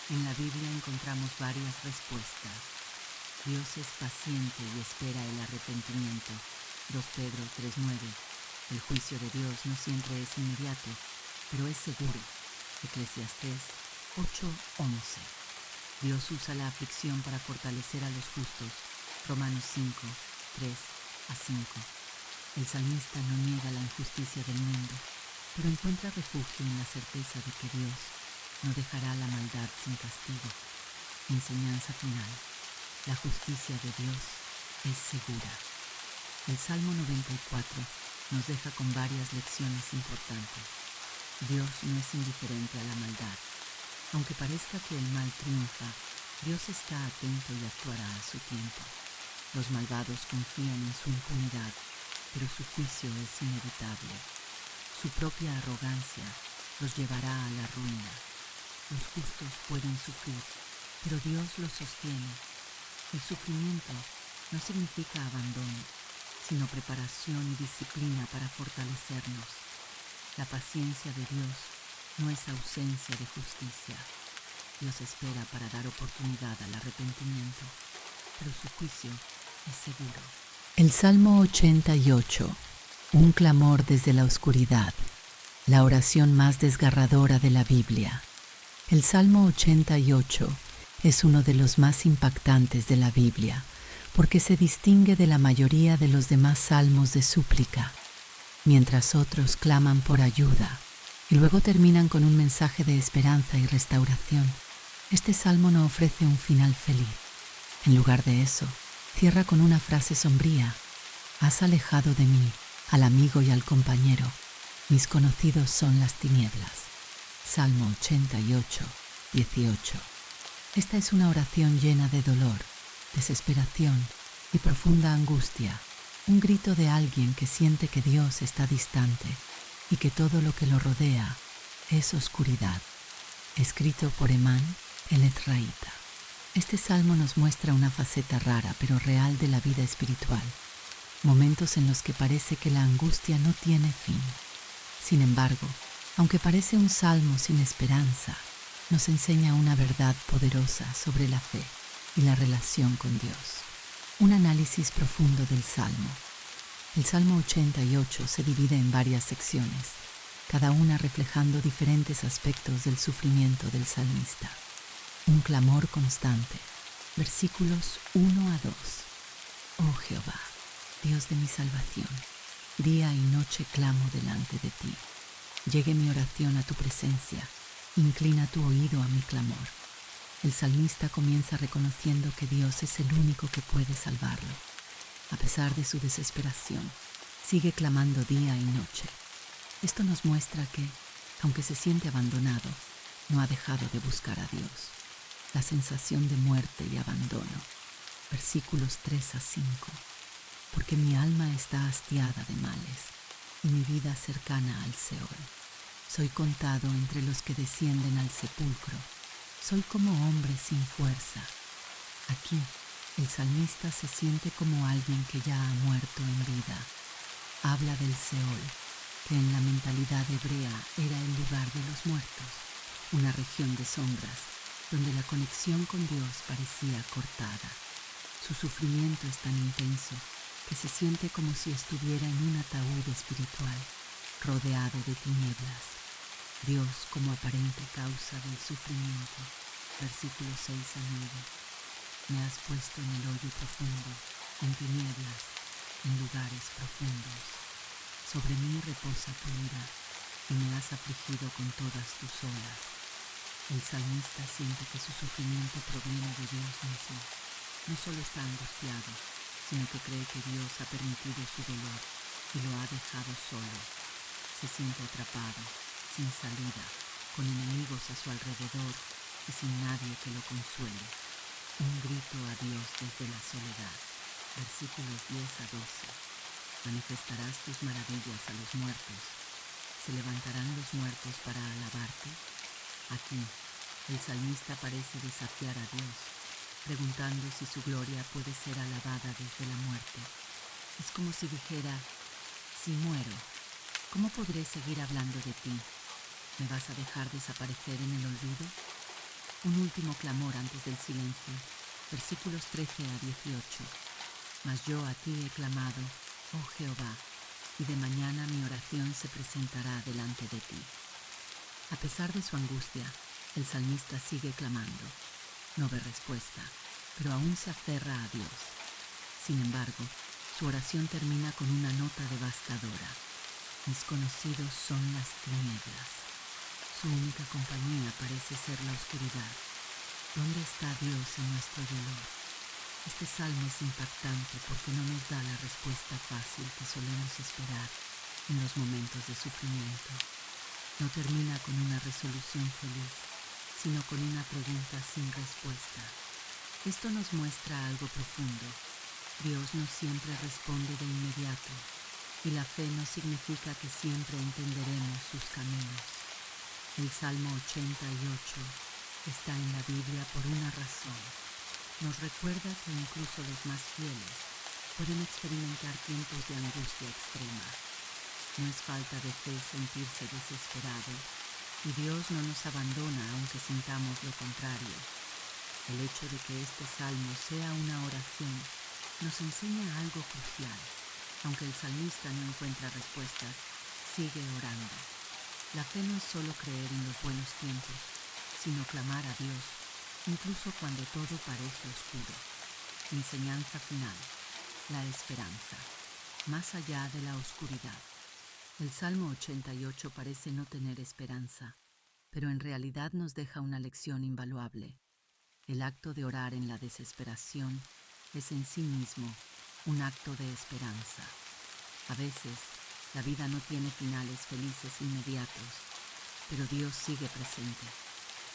En la Biblia encontramos varias respuestas. Dios es paciente y espera el arrepentimiento. 2 Pedro 3:9. El juicio de Dios no siempre es inmediato, pero es seguro. Eclesiastés 8:11. Dios usa la aflicción para fortalecer a los justos. Romanos 5:3-5. El salmista no niega la injusticia del mundo, pero encuentra refugio en la certeza de que Dios no dejará la maldad sin castigo. Enseñanza final. La justicia de Dios es segura. El Salmo 94 nos deja con varias lecciones importantes. Dios no es indiferente a la maldad. Aunque parezca que el mal triunfa, Dios está atento y actuará a su tiempo. Los malvados confían en su impunidad, pero su juicio es inevitable. Su propia arrogancia los llevará a la ruina. Los justos pueden sufrir, pero Dios los sostiene. El sufrimiento no significa abandono, sino preparación y disciplina para fortalecernos. La paciencia de Dios no es ausencia de justicia. Dios espera para dar oportunidad al arrepentimiento, pero su juicio es seguro. El Salmo 88, un clamor desde la oscuridad, la oración más desgarradora de la Biblia. El Salmo 88 es uno de los más impactantes de la Biblia, porque se distingue de la mayoría de los demás salmos de súplica, mientras otros claman por ayuda y luego terminan con un mensaje de esperanza y restauración. Este salmo no ofrece un final feliz. En lugar de eso, cierra con una frase sombría: has alejado de mí al amigo y al compañero, mis conocidos son las tinieblas. Salmo 88, 18. Esta es una oración llena de dolor, desesperación y profunda angustia, un grito de alguien que siente que Dios está distante y que todo lo que lo rodea es oscuridad. Escrito por Emán, el Ezraíta. Este salmo nos muestra una faceta rara pero real de la vida espiritual, momentos en los que parece que la angustia no tiene fin. Sin embargo, aunque parece un salmo sin esperanza, nos enseña una verdad poderosa sobre la fe y la relación con Dios. Un análisis profundo del salmo. El Salmo 88 se divide en varias secciones, cada una reflejando diferentes aspectos del sufrimiento del salmista. Un clamor constante. Versículos 1 a 2. Oh Jehová, Dios de mi salvación, día y noche clamo delante de ti. Llegue mi oración a tu presencia, inclina tu oído a mi clamor. El salmista comienza reconociendo que Dios es el único que puede salvarlo. A pesar de su desesperación, sigue clamando día y noche. Esto nos muestra que, aunque se siente abandonado, no ha dejado de buscar a Dios. La sensación de muerte y abandono. Versículos 3 a 5. Porque mi alma está hastiada de males, y mi vida cercana al Seol. Soy contado entre los que descienden al sepulcro. Soy como hombre sin fuerza. Aquí, el salmista se siente como alguien que ya ha muerto en vida. Habla del Seol, que en la mentalidad hebrea era el lugar de los muertos, una región de sombras, donde la conexión con Dios parecía cortada. Su sufrimiento es tan intenso que se siente como si estuviera en un ataúd espiritual, rodeado de tinieblas. Dios como aparente causa del sufrimiento. Versículos 6 a 9. Me has puesto en el hoyo profundo, en tinieblas, en lugares profundos. Sobre mí reposa tu ira, y me has afligido con todas tus olas. El salmista siente que su sufrimiento proviene de Dios mismo. No solo está angustiado, sino que cree que Dios ha permitido su dolor y lo ha dejado solo. Se siente atrapado, sin salida, con enemigos a su alrededor y sin nadie que lo consuele. Un grito a Dios desde la soledad. Versículos 10 a 12. Manifestarás tus maravillas a los muertos. ¿Se levantarán los muertos para alabarte? Aquí, el salmista parece desafiar a Dios, preguntando si su gloria puede ser alabada desde la muerte. Es como si dijera: si muero, ¿cómo podré seguir hablando de ti? ¿Me vas a dejar desaparecer en el olvido? Un último clamor antes del silencio. Versículos 13 a 18. Mas yo a ti he clamado, oh Jehová, y de mañana mi oración se presentará delante de ti. A pesar de su angustia, el salmista sigue clamando. No ve respuesta, pero aún se aferra a Dios. Sin embargo, su oración termina con una nota devastadora. Mis conocidos son las tinieblas. Su única compañía parece ser la oscuridad. ¿Dónde está Dios en nuestro dolor? Este salmo es impactante porque no nos da la respuesta fácil que solemos esperar en los momentos de sufrimiento. No termina con una resolución feliz, sino con una pregunta sin respuesta. Esto nos muestra algo profundo. Dios no siempre responde de inmediato, y la fe no significa que siempre entenderemos sus caminos. El Salmo 88 está en la Biblia por una razón. Nos recuerda que incluso los más fieles pueden experimentar tiempos de angustia extrema. No es falta de fe sentirse desesperado, y Dios no nos abandona aunque sintamos lo contrario. El hecho de que este salmo sea una oración nos enseña algo crucial. Aunque el salmista no encuentra respuestas, sigue orando. La fe no es solo creer en los buenos tiempos, sino clamar a Dios incluso cuando todo parece oscuro. Enseñanza final, la esperanza, más allá de la oscuridad. El Salmo 88 parece no tener esperanza, pero en realidad nos deja una lección invaluable. El acto de orar en la desesperación es en sí mismo un acto de esperanza. A veces, la vida no tiene finales felices inmediatos, pero Dios sigue presente.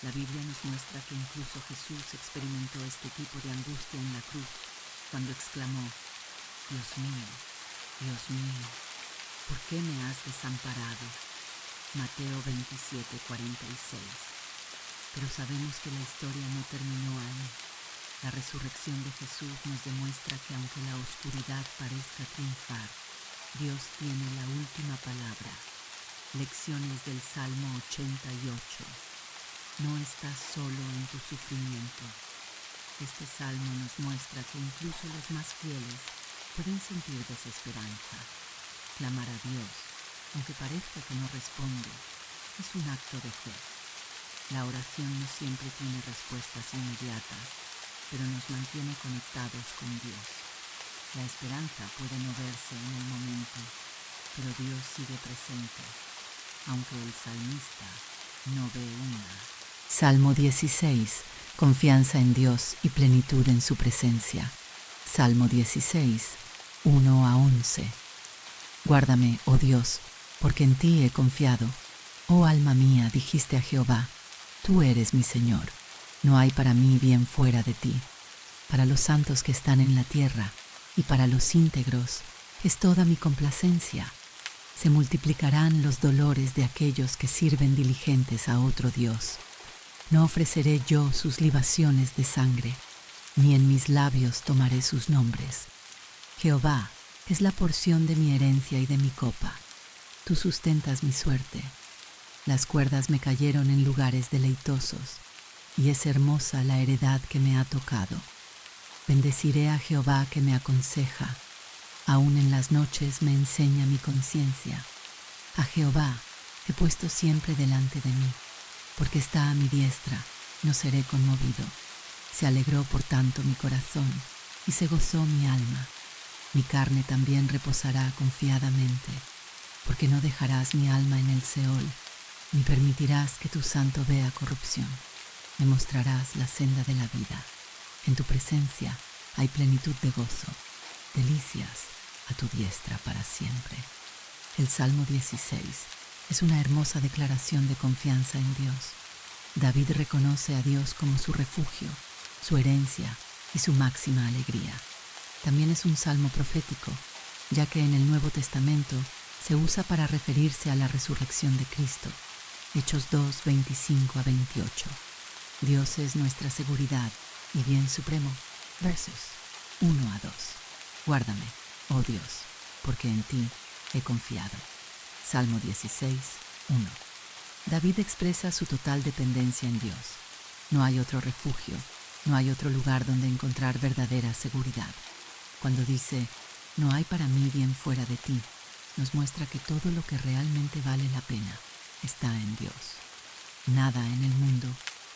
La Biblia nos muestra que incluso Jesús experimentó este tipo de angustia en la cruz, cuando exclamó: Dios mío, ¿por qué me has desamparado? Mateo 27:46. Pero sabemos que la historia no terminó ahí. La resurrección de Jesús nos demuestra que aunque la oscuridad parezca triunfar, Dios tiene la última palabra. Lecciones del Salmo 88. No estás solo en tu sufrimiento. Este salmo nos muestra que incluso los más fieles pueden sentir desesperanza. Clamar a Dios, aunque parezca que no responde, es un acto de fe. La oración no siempre tiene respuestas inmediatas, pero nos mantiene conectados con Dios. La esperanza puede no verse en el momento, pero Dios sigue presente, aunque el salmista no ve una. Salmo 16. Confianza en Dios y plenitud en su presencia. Salmo 16, 1-11. Guárdame, oh Dios, porque en ti he confiado. Oh alma mía, dijiste a Jehová, tú eres mi Señor. No hay para mí bien fuera de ti. Para los santos que están en la tierra y para los íntegros es toda mi complacencia. Se multiplicarán los dolores de aquellos que sirven diligentes a otro Dios. No ofreceré yo sus libaciones de sangre, ni en mis labios tomaré sus nombres. Jehová es la porción de mi herencia y de mi copa. Tú sustentas mi suerte. Las cuerdas me cayeron en lugares deleitosos, y es hermosa la heredad que me ha tocado. Bendeciré a Jehová que me aconseja. Aún en las noches me enseña mi conciencia. A Jehová he puesto siempre delante de mí, porque está a mi diestra, no seré conmovido. Se alegró por tanto mi corazón, y se gozó mi alma. Mi carne también reposará confiadamente, porque no dejarás mi alma en el Seol, ni permitirás que tu santo vea corrupción. Me mostrarás la senda de la vida. En tu presencia hay plenitud de gozo, delicias a tu diestra para siempre. El Salmo 16 es una hermosa declaración de confianza en Dios. David reconoce a Dios como su refugio, su herencia y su máxima alegría. También es un salmo profético, ya que en el Nuevo Testamento se usa para referirse a la resurrección de Cristo. Hechos 2, 25-28. Dios es nuestra seguridad y bien supremo. Versos 1-2. Guárdame, oh Dios, porque en ti he confiado. Salmo 16, 1. David expresa su total dependencia en Dios. No hay otro refugio, no hay otro lugar donde encontrar verdadera seguridad. Cuando dice, no hay para mí bien fuera de ti, nos muestra que todo lo que realmente vale la pena está en Dios. Nada en el mundo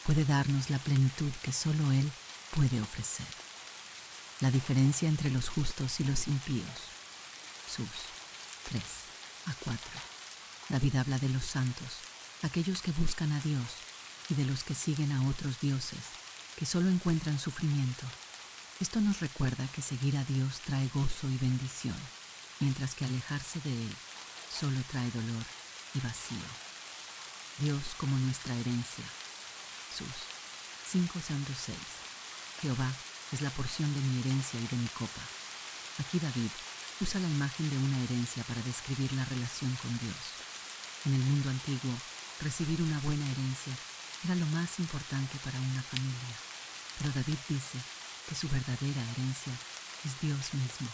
puede darnos la plenitud que solo Él puede ofrecer. La diferencia entre los justos y los impíos. Sus 3-4. David habla de los santos, aquellos que buscan a Dios, y de los que siguen a otros dioses, que solo encuentran sufrimiento. Esto nos recuerda que seguir a Dios trae gozo y bendición, mientras que alejarse de Él solo trae dolor y vacío. Dios como nuestra herencia. Sus 5:6. Jehová es la porción de mi herencia y de mi copa. Aquí David usa la imagen de una herencia para describir la relación con Dios. En el mundo antiguo, recibir una buena herencia era lo más importante para una familia, pero David dice que su verdadera herencia es Dios mismo.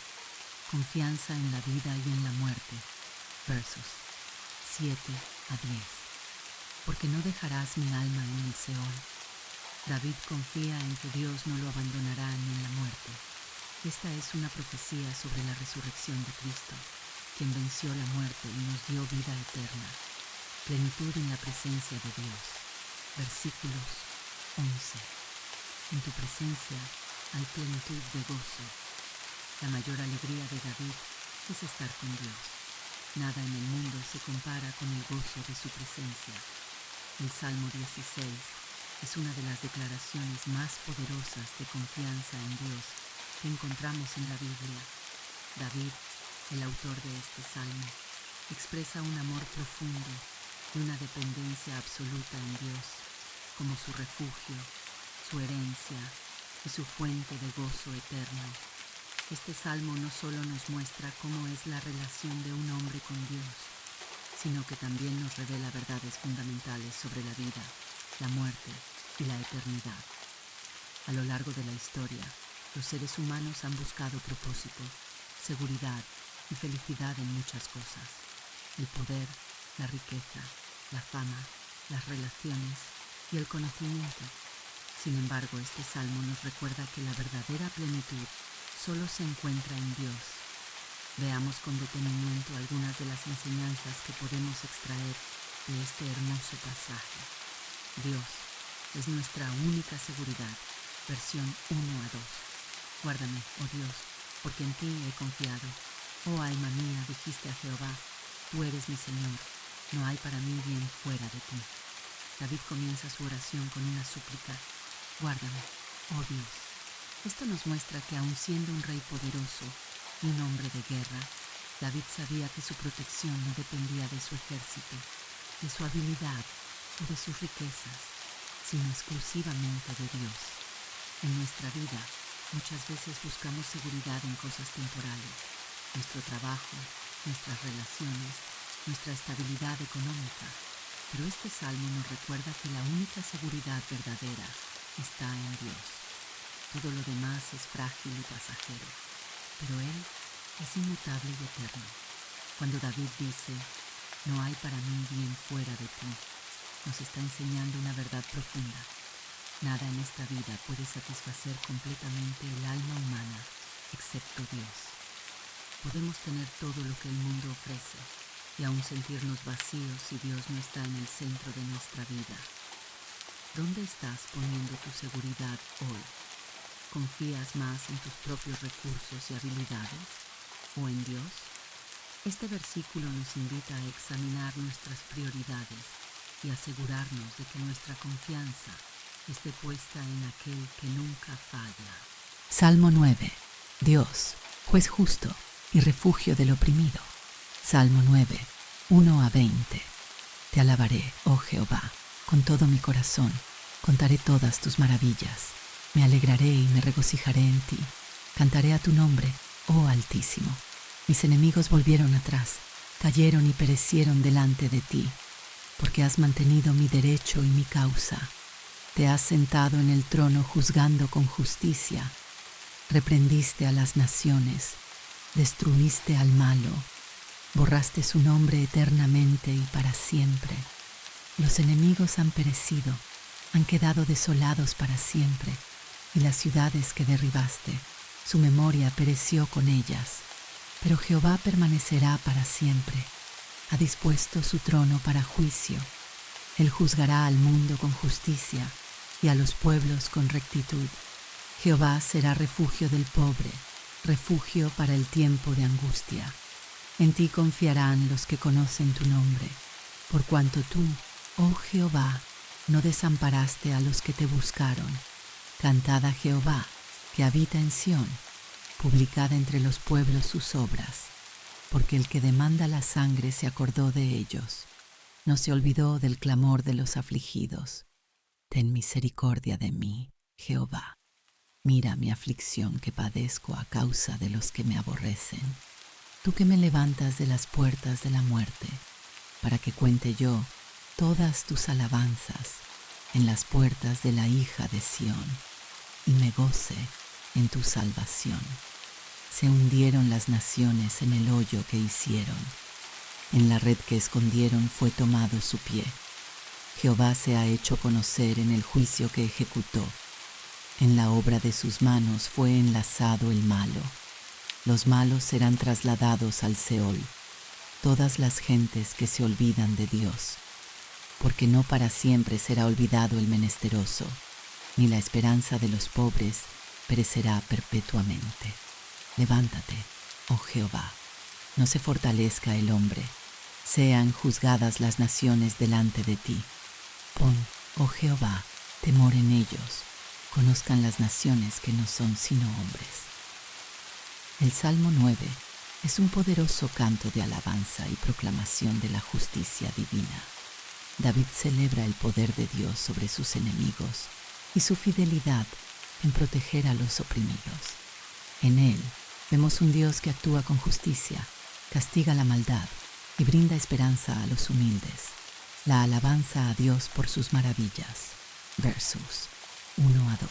Confianza en la vida y en la muerte. Versos 7-10. Porque no dejarás mi alma en el Seol. David confía en que Dios no lo abandonará ni en la muerte. Esta es una profecía sobre la resurrección de Cristo, quien venció la muerte y nos dio vida eterna. Plenitud en la presencia de Dios. Versículos 11. En tu presencia hay plenitud de gozo. La mayor alegría de David es estar con Dios. Nada en el mundo se compara con el gozo de su presencia. El Salmo 16 es una de las declaraciones más poderosas de confianza en Dios que encontramos en la Biblia. David, el autor de este salmo, expresa un amor profundo y una dependencia absoluta en Dios, como su refugio, su herencia y su fuente de gozo eterno. Este salmo no solo nos muestra cómo es la relación de un hombre con Dios, sino que también nos revela verdades fundamentales sobre la vida, la muerte y la eternidad. A lo largo de la historia, los seres humanos han buscado propósito, seguridad y felicidad en muchas cosas: el poder, la riqueza, la fama, las relaciones y el conocimiento. Sin embargo, este salmo nos recuerda que la verdadera plenitud solo se encuentra en Dios. Veamos con detenimiento algunas de las enseñanzas que podemos extraer de este hermoso pasaje. Dios es nuestra única seguridad. Versión 1-2. Guárdame, oh Dios, porque en ti he confiado. Oh alma mía, dijiste a Jehová, tú eres mi Señor, no hay para mí bien fuera de ti. David comienza su oración con una súplica: guárdame, oh Dios. Esto nos muestra que aun siendo un rey poderoso y un hombre de guerra, David sabía que su protección no dependía de su ejército, de su habilidad o de sus riquezas, sino exclusivamente de Dios. En nuestra vida, muchas veces buscamos seguridad en cosas temporales: nuestro trabajo, nuestras relaciones, nuestra estabilidad económica. Pero este salmo nos recuerda que la única seguridad verdadera está en Dios. Todo lo demás es frágil y pasajero, pero Él es inmutable y eterno. Cuando David dice, no hay para mí bien fuera de ti, nos está enseñando una verdad profunda. Nada en esta vida puede satisfacer completamente el alma humana, excepto Dios. Podemos tener todo lo que el mundo ofrece y aún sentirnos vacíos si Dios no está en el centro de nuestra vida. ¿Dónde estás poniendo tu seguridad hoy? ¿Confías más en tus propios recursos y habilidades o en Dios? Este versículo nos invita a examinar nuestras prioridades y asegurarnos de que nuestra confianza esté puesta en aquel que nunca falla. Salmo 9. Dios, juez justo y refugio del oprimido. Salmo 9, 1-20. Te alabaré, oh Jehová, con todo mi corazón, contaré todas tus maravillas. Me alegraré y me regocijaré en ti. Cantaré a tu nombre, oh Altísimo. Mis enemigos volvieron atrás, cayeron y perecieron delante de ti, porque has mantenido mi derecho y mi causa. Te has sentado en el trono juzgando con justicia. Reprendiste a las naciones, destruiste al malo, borraste su nombre eternamente y para siempre. Los enemigos han perecido, han quedado desolados para siempre, y las ciudades que derribaste, su memoria pereció con ellas. Pero Jehová permanecerá para siempre, ha dispuesto su trono para juicio. Él juzgará al mundo con justicia y a los pueblos con rectitud. Jehová será refugio del pobre, refugio para el tiempo de angustia. En ti confiarán los que conocen tu nombre, por cuanto tú, oh Jehová, no desamparaste a los que te buscaron. Cantad a Jehová, que habita en Sión, publicad entre los pueblos sus obras, porque el que demanda la sangre se acordó de ellos, no se olvidó del clamor de los afligidos. Ten misericordia de mí, Jehová. Mira mi aflicción que padezco a causa de los que me aborrecen. Tú que me levantas de las puertas de la muerte, para que cuente yo todas tus alabanzas en las puertas de la hija de Sión, y me goce en tu salvación. Se hundieron las naciones en el hoyo que hicieron, en la red que escondieron fue tomado su pie. Jehová se ha hecho conocer en el juicio que ejecutó. En la obra de sus manos fue enlazado el malo. Los malos serán trasladados al Seol, todas las gentes que se olvidan de Dios, porque no para siempre será olvidado el menesteroso. ni la esperanza de los pobres perecerá perpetuamente. Levántate, oh Jehová, no se fortalezca el hombre, sean juzgadas las naciones delante de ti. Pon, oh Jehová, temor en ellos, conozcan las naciones que no son sino hombres. El Salmo 9 es un poderoso canto de alabanza y proclamación de la justicia divina. David celebra el poder de Dios sobre sus enemigos y su fidelidad en proteger a los oprimidos. En él vemos un Dios que actúa con justicia, castiga la maldad y brinda esperanza a los humildes. La alabanza a Dios por sus maravillas. Versos 1 a 2.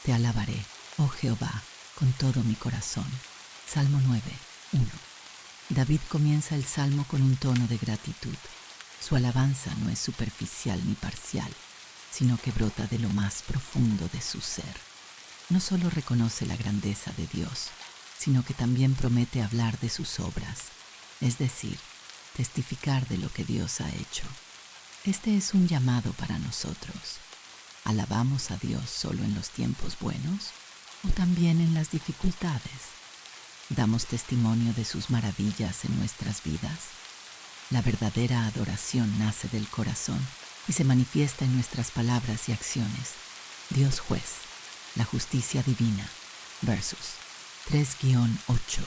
Te alabaré, oh Jehová, con todo mi corazón. Salmo 9, 1. David comienza el salmo con un tono de gratitud. Su alabanza no es superficial ni parcial, sino que brota de lo más profundo de su ser. No solo reconoce la grandeza de Dios, sino que también promete hablar de sus obras, es decir, testificar de lo que Dios ha hecho. Este es un llamado para nosotros. ¿Alabamos a Dios solo en los tiempos buenos o también en las dificultades? ¿Damos testimonio de sus maravillas en nuestras vidas? La verdadera adoración nace del corazón y se manifiesta en nuestras palabras y acciones. Dios juez, la justicia divina. Versos 3-8.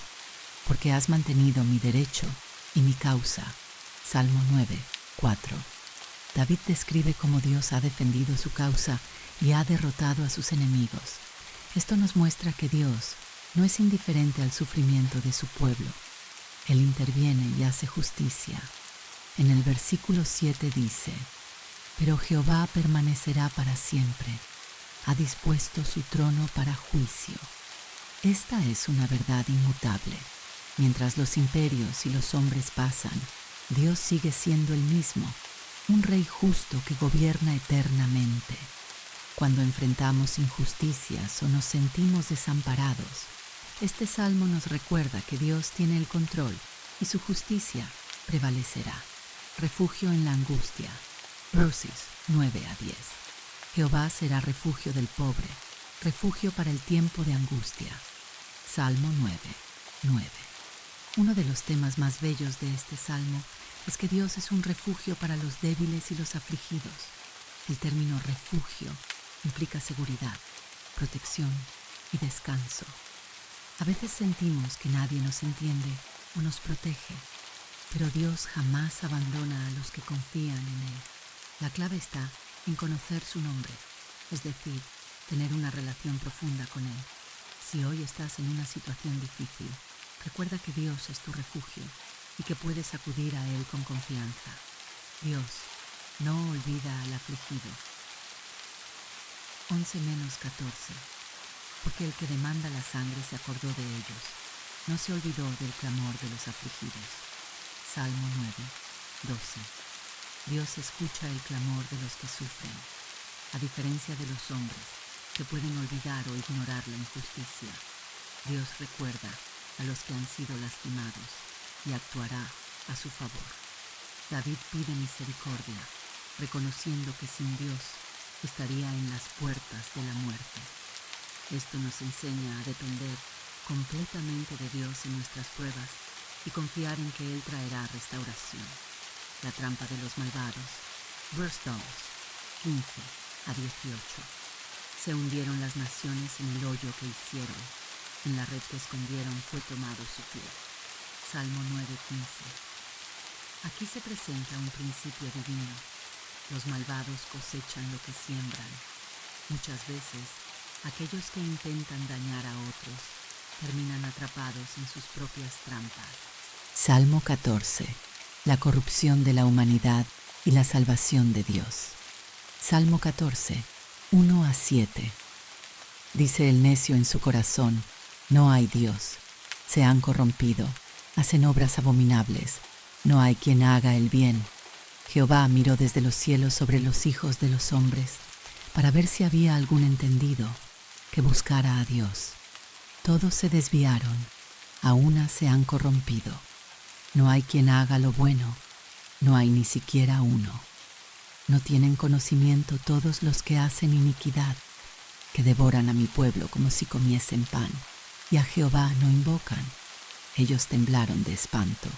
Porque has mantenido mi derecho y mi causa. Salmo 9, 4. David describe cómo Dios ha defendido su causa y ha derrotado a sus enemigos. Esto nos muestra que Dios no es indiferente al sufrimiento de su pueblo. Él interviene y hace justicia. En el versículo 7 dice: Pero Jehová permanecerá para siempre, ha dispuesto su trono para juicio. Esta es una verdad inmutable. Mientras los imperios y los hombres pasan, Dios sigue siendo el mismo, un rey justo que gobierna eternamente. Cuando enfrentamos injusticias o nos sentimos desamparados, este salmo nos recuerda que Dios tiene el control y su justicia prevalecerá. Refugio en la angustia. Versos 9 a 10. Jehová será refugio del pobre, refugio para el tiempo de angustia. Salmo 9, 9. Uno de los temas más bellos de este salmo es que Dios es un refugio para los débiles y los afligidos. El término refugio implica seguridad, protección y descanso. A veces sentimos que nadie nos entiende o nos protege, pero Dios jamás abandona a los que confían en Él. La clave está en conocer su nombre, es decir, tener una relación profunda con Él. Si hoy estás en una situación difícil, recuerda que Dios es tu refugio y que puedes acudir a Él con confianza. Dios no olvida al afligido. 11-14. Porque el que demanda la sangre se acordó de ellos, no se olvidó del clamor de los afligidos. Salmo 9, 12. Dios escucha el clamor de los que sufren, a diferencia de los hombres, que pueden olvidar o ignorar la injusticia. Dios recuerda a los que han sido lastimados y actuará a su favor. David pide misericordia, reconociendo que sin Dios estaría en las puertas de la muerte. Esto nos enseña a depender completamente de Dios en nuestras pruebas y confiar en que Él traerá restauración. La trampa de los malvados. Versos 15-18. Se hundieron las naciones en el hoyo que hicieron. En la red que escondieron fue tomado su pie. Salmo 9:15. Aquí se presenta un principio divino. Los malvados cosechan lo que siembran. Muchas veces, aquellos que intentan dañar a otros terminan atrapados en sus propias trampas. Salmo 14. La corrupción de la humanidad y la salvación de Dios. Salmo 14, 1-7. Dice el necio en su corazón: no hay Dios. Se han corrompido, hacen obras abominables. No hay quien haga el bien. Jehová miró desde los cielos sobre los hijos de los hombres para ver si había algún entendido que buscara a Dios. Todos se desviaron, a una se han corrompido. No hay quien haga lo bueno, no hay ni siquiera uno. No tienen conocimiento todos los que hacen iniquidad. que devoran a mi pueblo como si comiesen pan, y a Jehová no invocan. Ellos temblaron de espanto,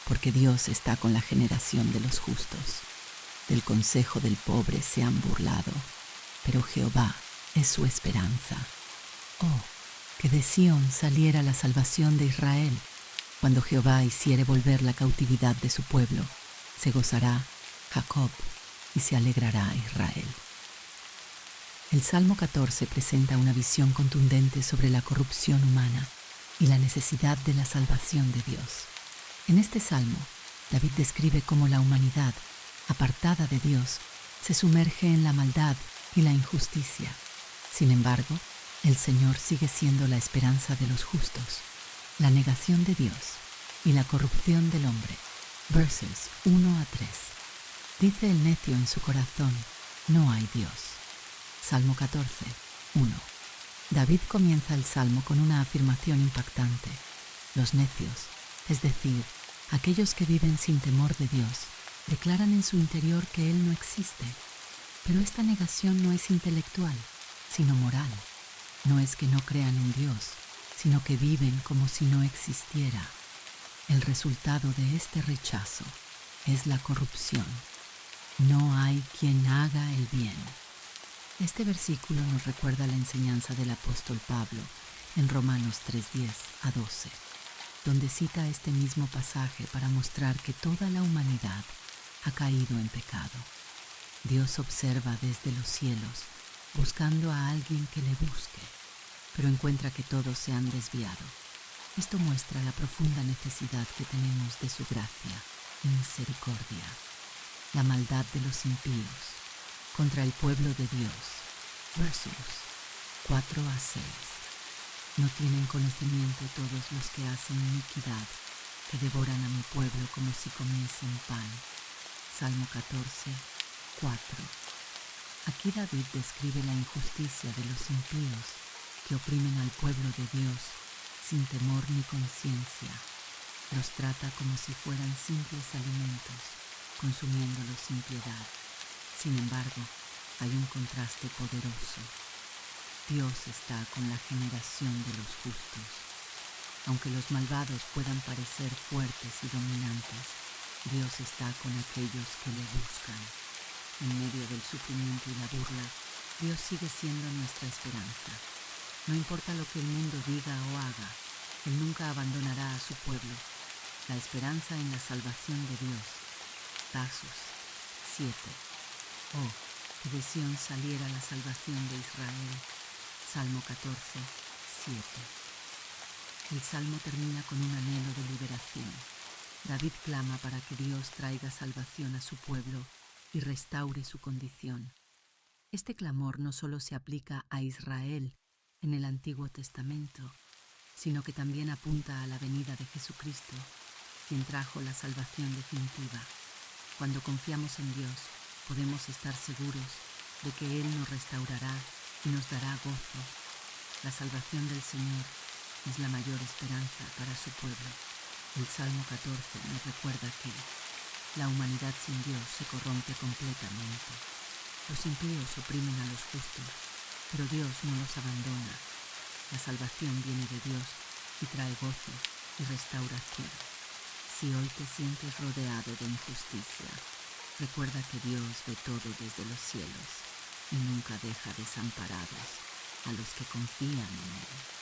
porque Dios está con la generación de los justos. Del consejo del pobre se han burlado, pero Jehová es su esperanza. Oh, que de Sión saliera la salvación de Israel. Cuando Jehová hiciere volver la cautividad de su pueblo, se gozará Jacob y se alegrará Israel. El Salmo 14 presenta una visión contundente sobre la corrupción humana y la necesidad de la salvación de Dios. En este salmo, David describe cómo la humanidad, apartada de Dios, se sumerge en la maldad y la injusticia. Sin embargo, el Señor sigue siendo la esperanza de los justos. La negación de Dios y la corrupción del hombre. Versos 1 a 3. Dice el necio en su corazón, no hay Dios. Salmo 14, 1. David comienza el salmo con una afirmación impactante. Los necios, es decir, aquellos que viven sin temor de Dios, declaran en su interior que Él no existe. Pero esta negación no es intelectual, sino moral. No es que no crean en Dios, sino que viven como si no existiera. El resultado de este rechazo es la corrupción. No hay quien haga el bien. Este versículo nos recuerda la enseñanza del apóstol Pablo en Romanos 3:10 a 12, donde cita este mismo pasaje para mostrar que toda la humanidad ha caído en pecado. Dios observa desde los cielos, buscando a alguien que le busque, pero encuentra que todos se han desviado. Esto muestra la profunda necesidad que tenemos de su gracia y misericordia. La maldad de los impíos contra el pueblo de Dios. Versos 4 a 6. No tienen conocimiento todos los que hacen iniquidad, que devoran a mi pueblo como si comiesen pan. Salmo 14, 4. Aquí David describe la injusticia de los impíos que oprimen al pueblo de Dios sin temor ni conciencia. Los trata como si fueran simples alimentos, consumiéndolos sin piedad. Sin embargo, hay un contraste poderoso. Dios está con la generación de los justos. Aunque los malvados puedan parecer fuertes y dominantes, Dios está con aquellos que le buscan. En medio del sufrimiento y la burla, Dios sigue siendo nuestra esperanza. No importa lo que el mundo diga o haga, Él nunca abandonará a su pueblo. La esperanza en la salvación de Dios. Versos 7. Oh, que de Sión saliera la salvación de Israel. Salmo 14, 7. El salmo termina con un anhelo de liberación. David clama para que Dios traiga salvación a su pueblo y restaure su condición. Este clamor no solo se aplica a Israel en el Antiguo Testamento, sino que también apunta a la venida de Jesucristo, quien trajo la salvación definitiva. Cuando confiamos en Dios, podemos estar seguros de que Él nos restaurará y nos dará gozo. La salvación del Señor es la mayor esperanza para su pueblo. El Salmo 14 nos recuerda que la humanidad sin Dios se corrompe completamente. Los impíos oprimen a los justos, pero Dios no los abandona. La salvación viene de Dios y trae gozo y restauración. Si hoy te sientes rodeado de injusticia, recuerda que Dios ve todo desde los cielos y nunca deja desamparados a los que confían en Él.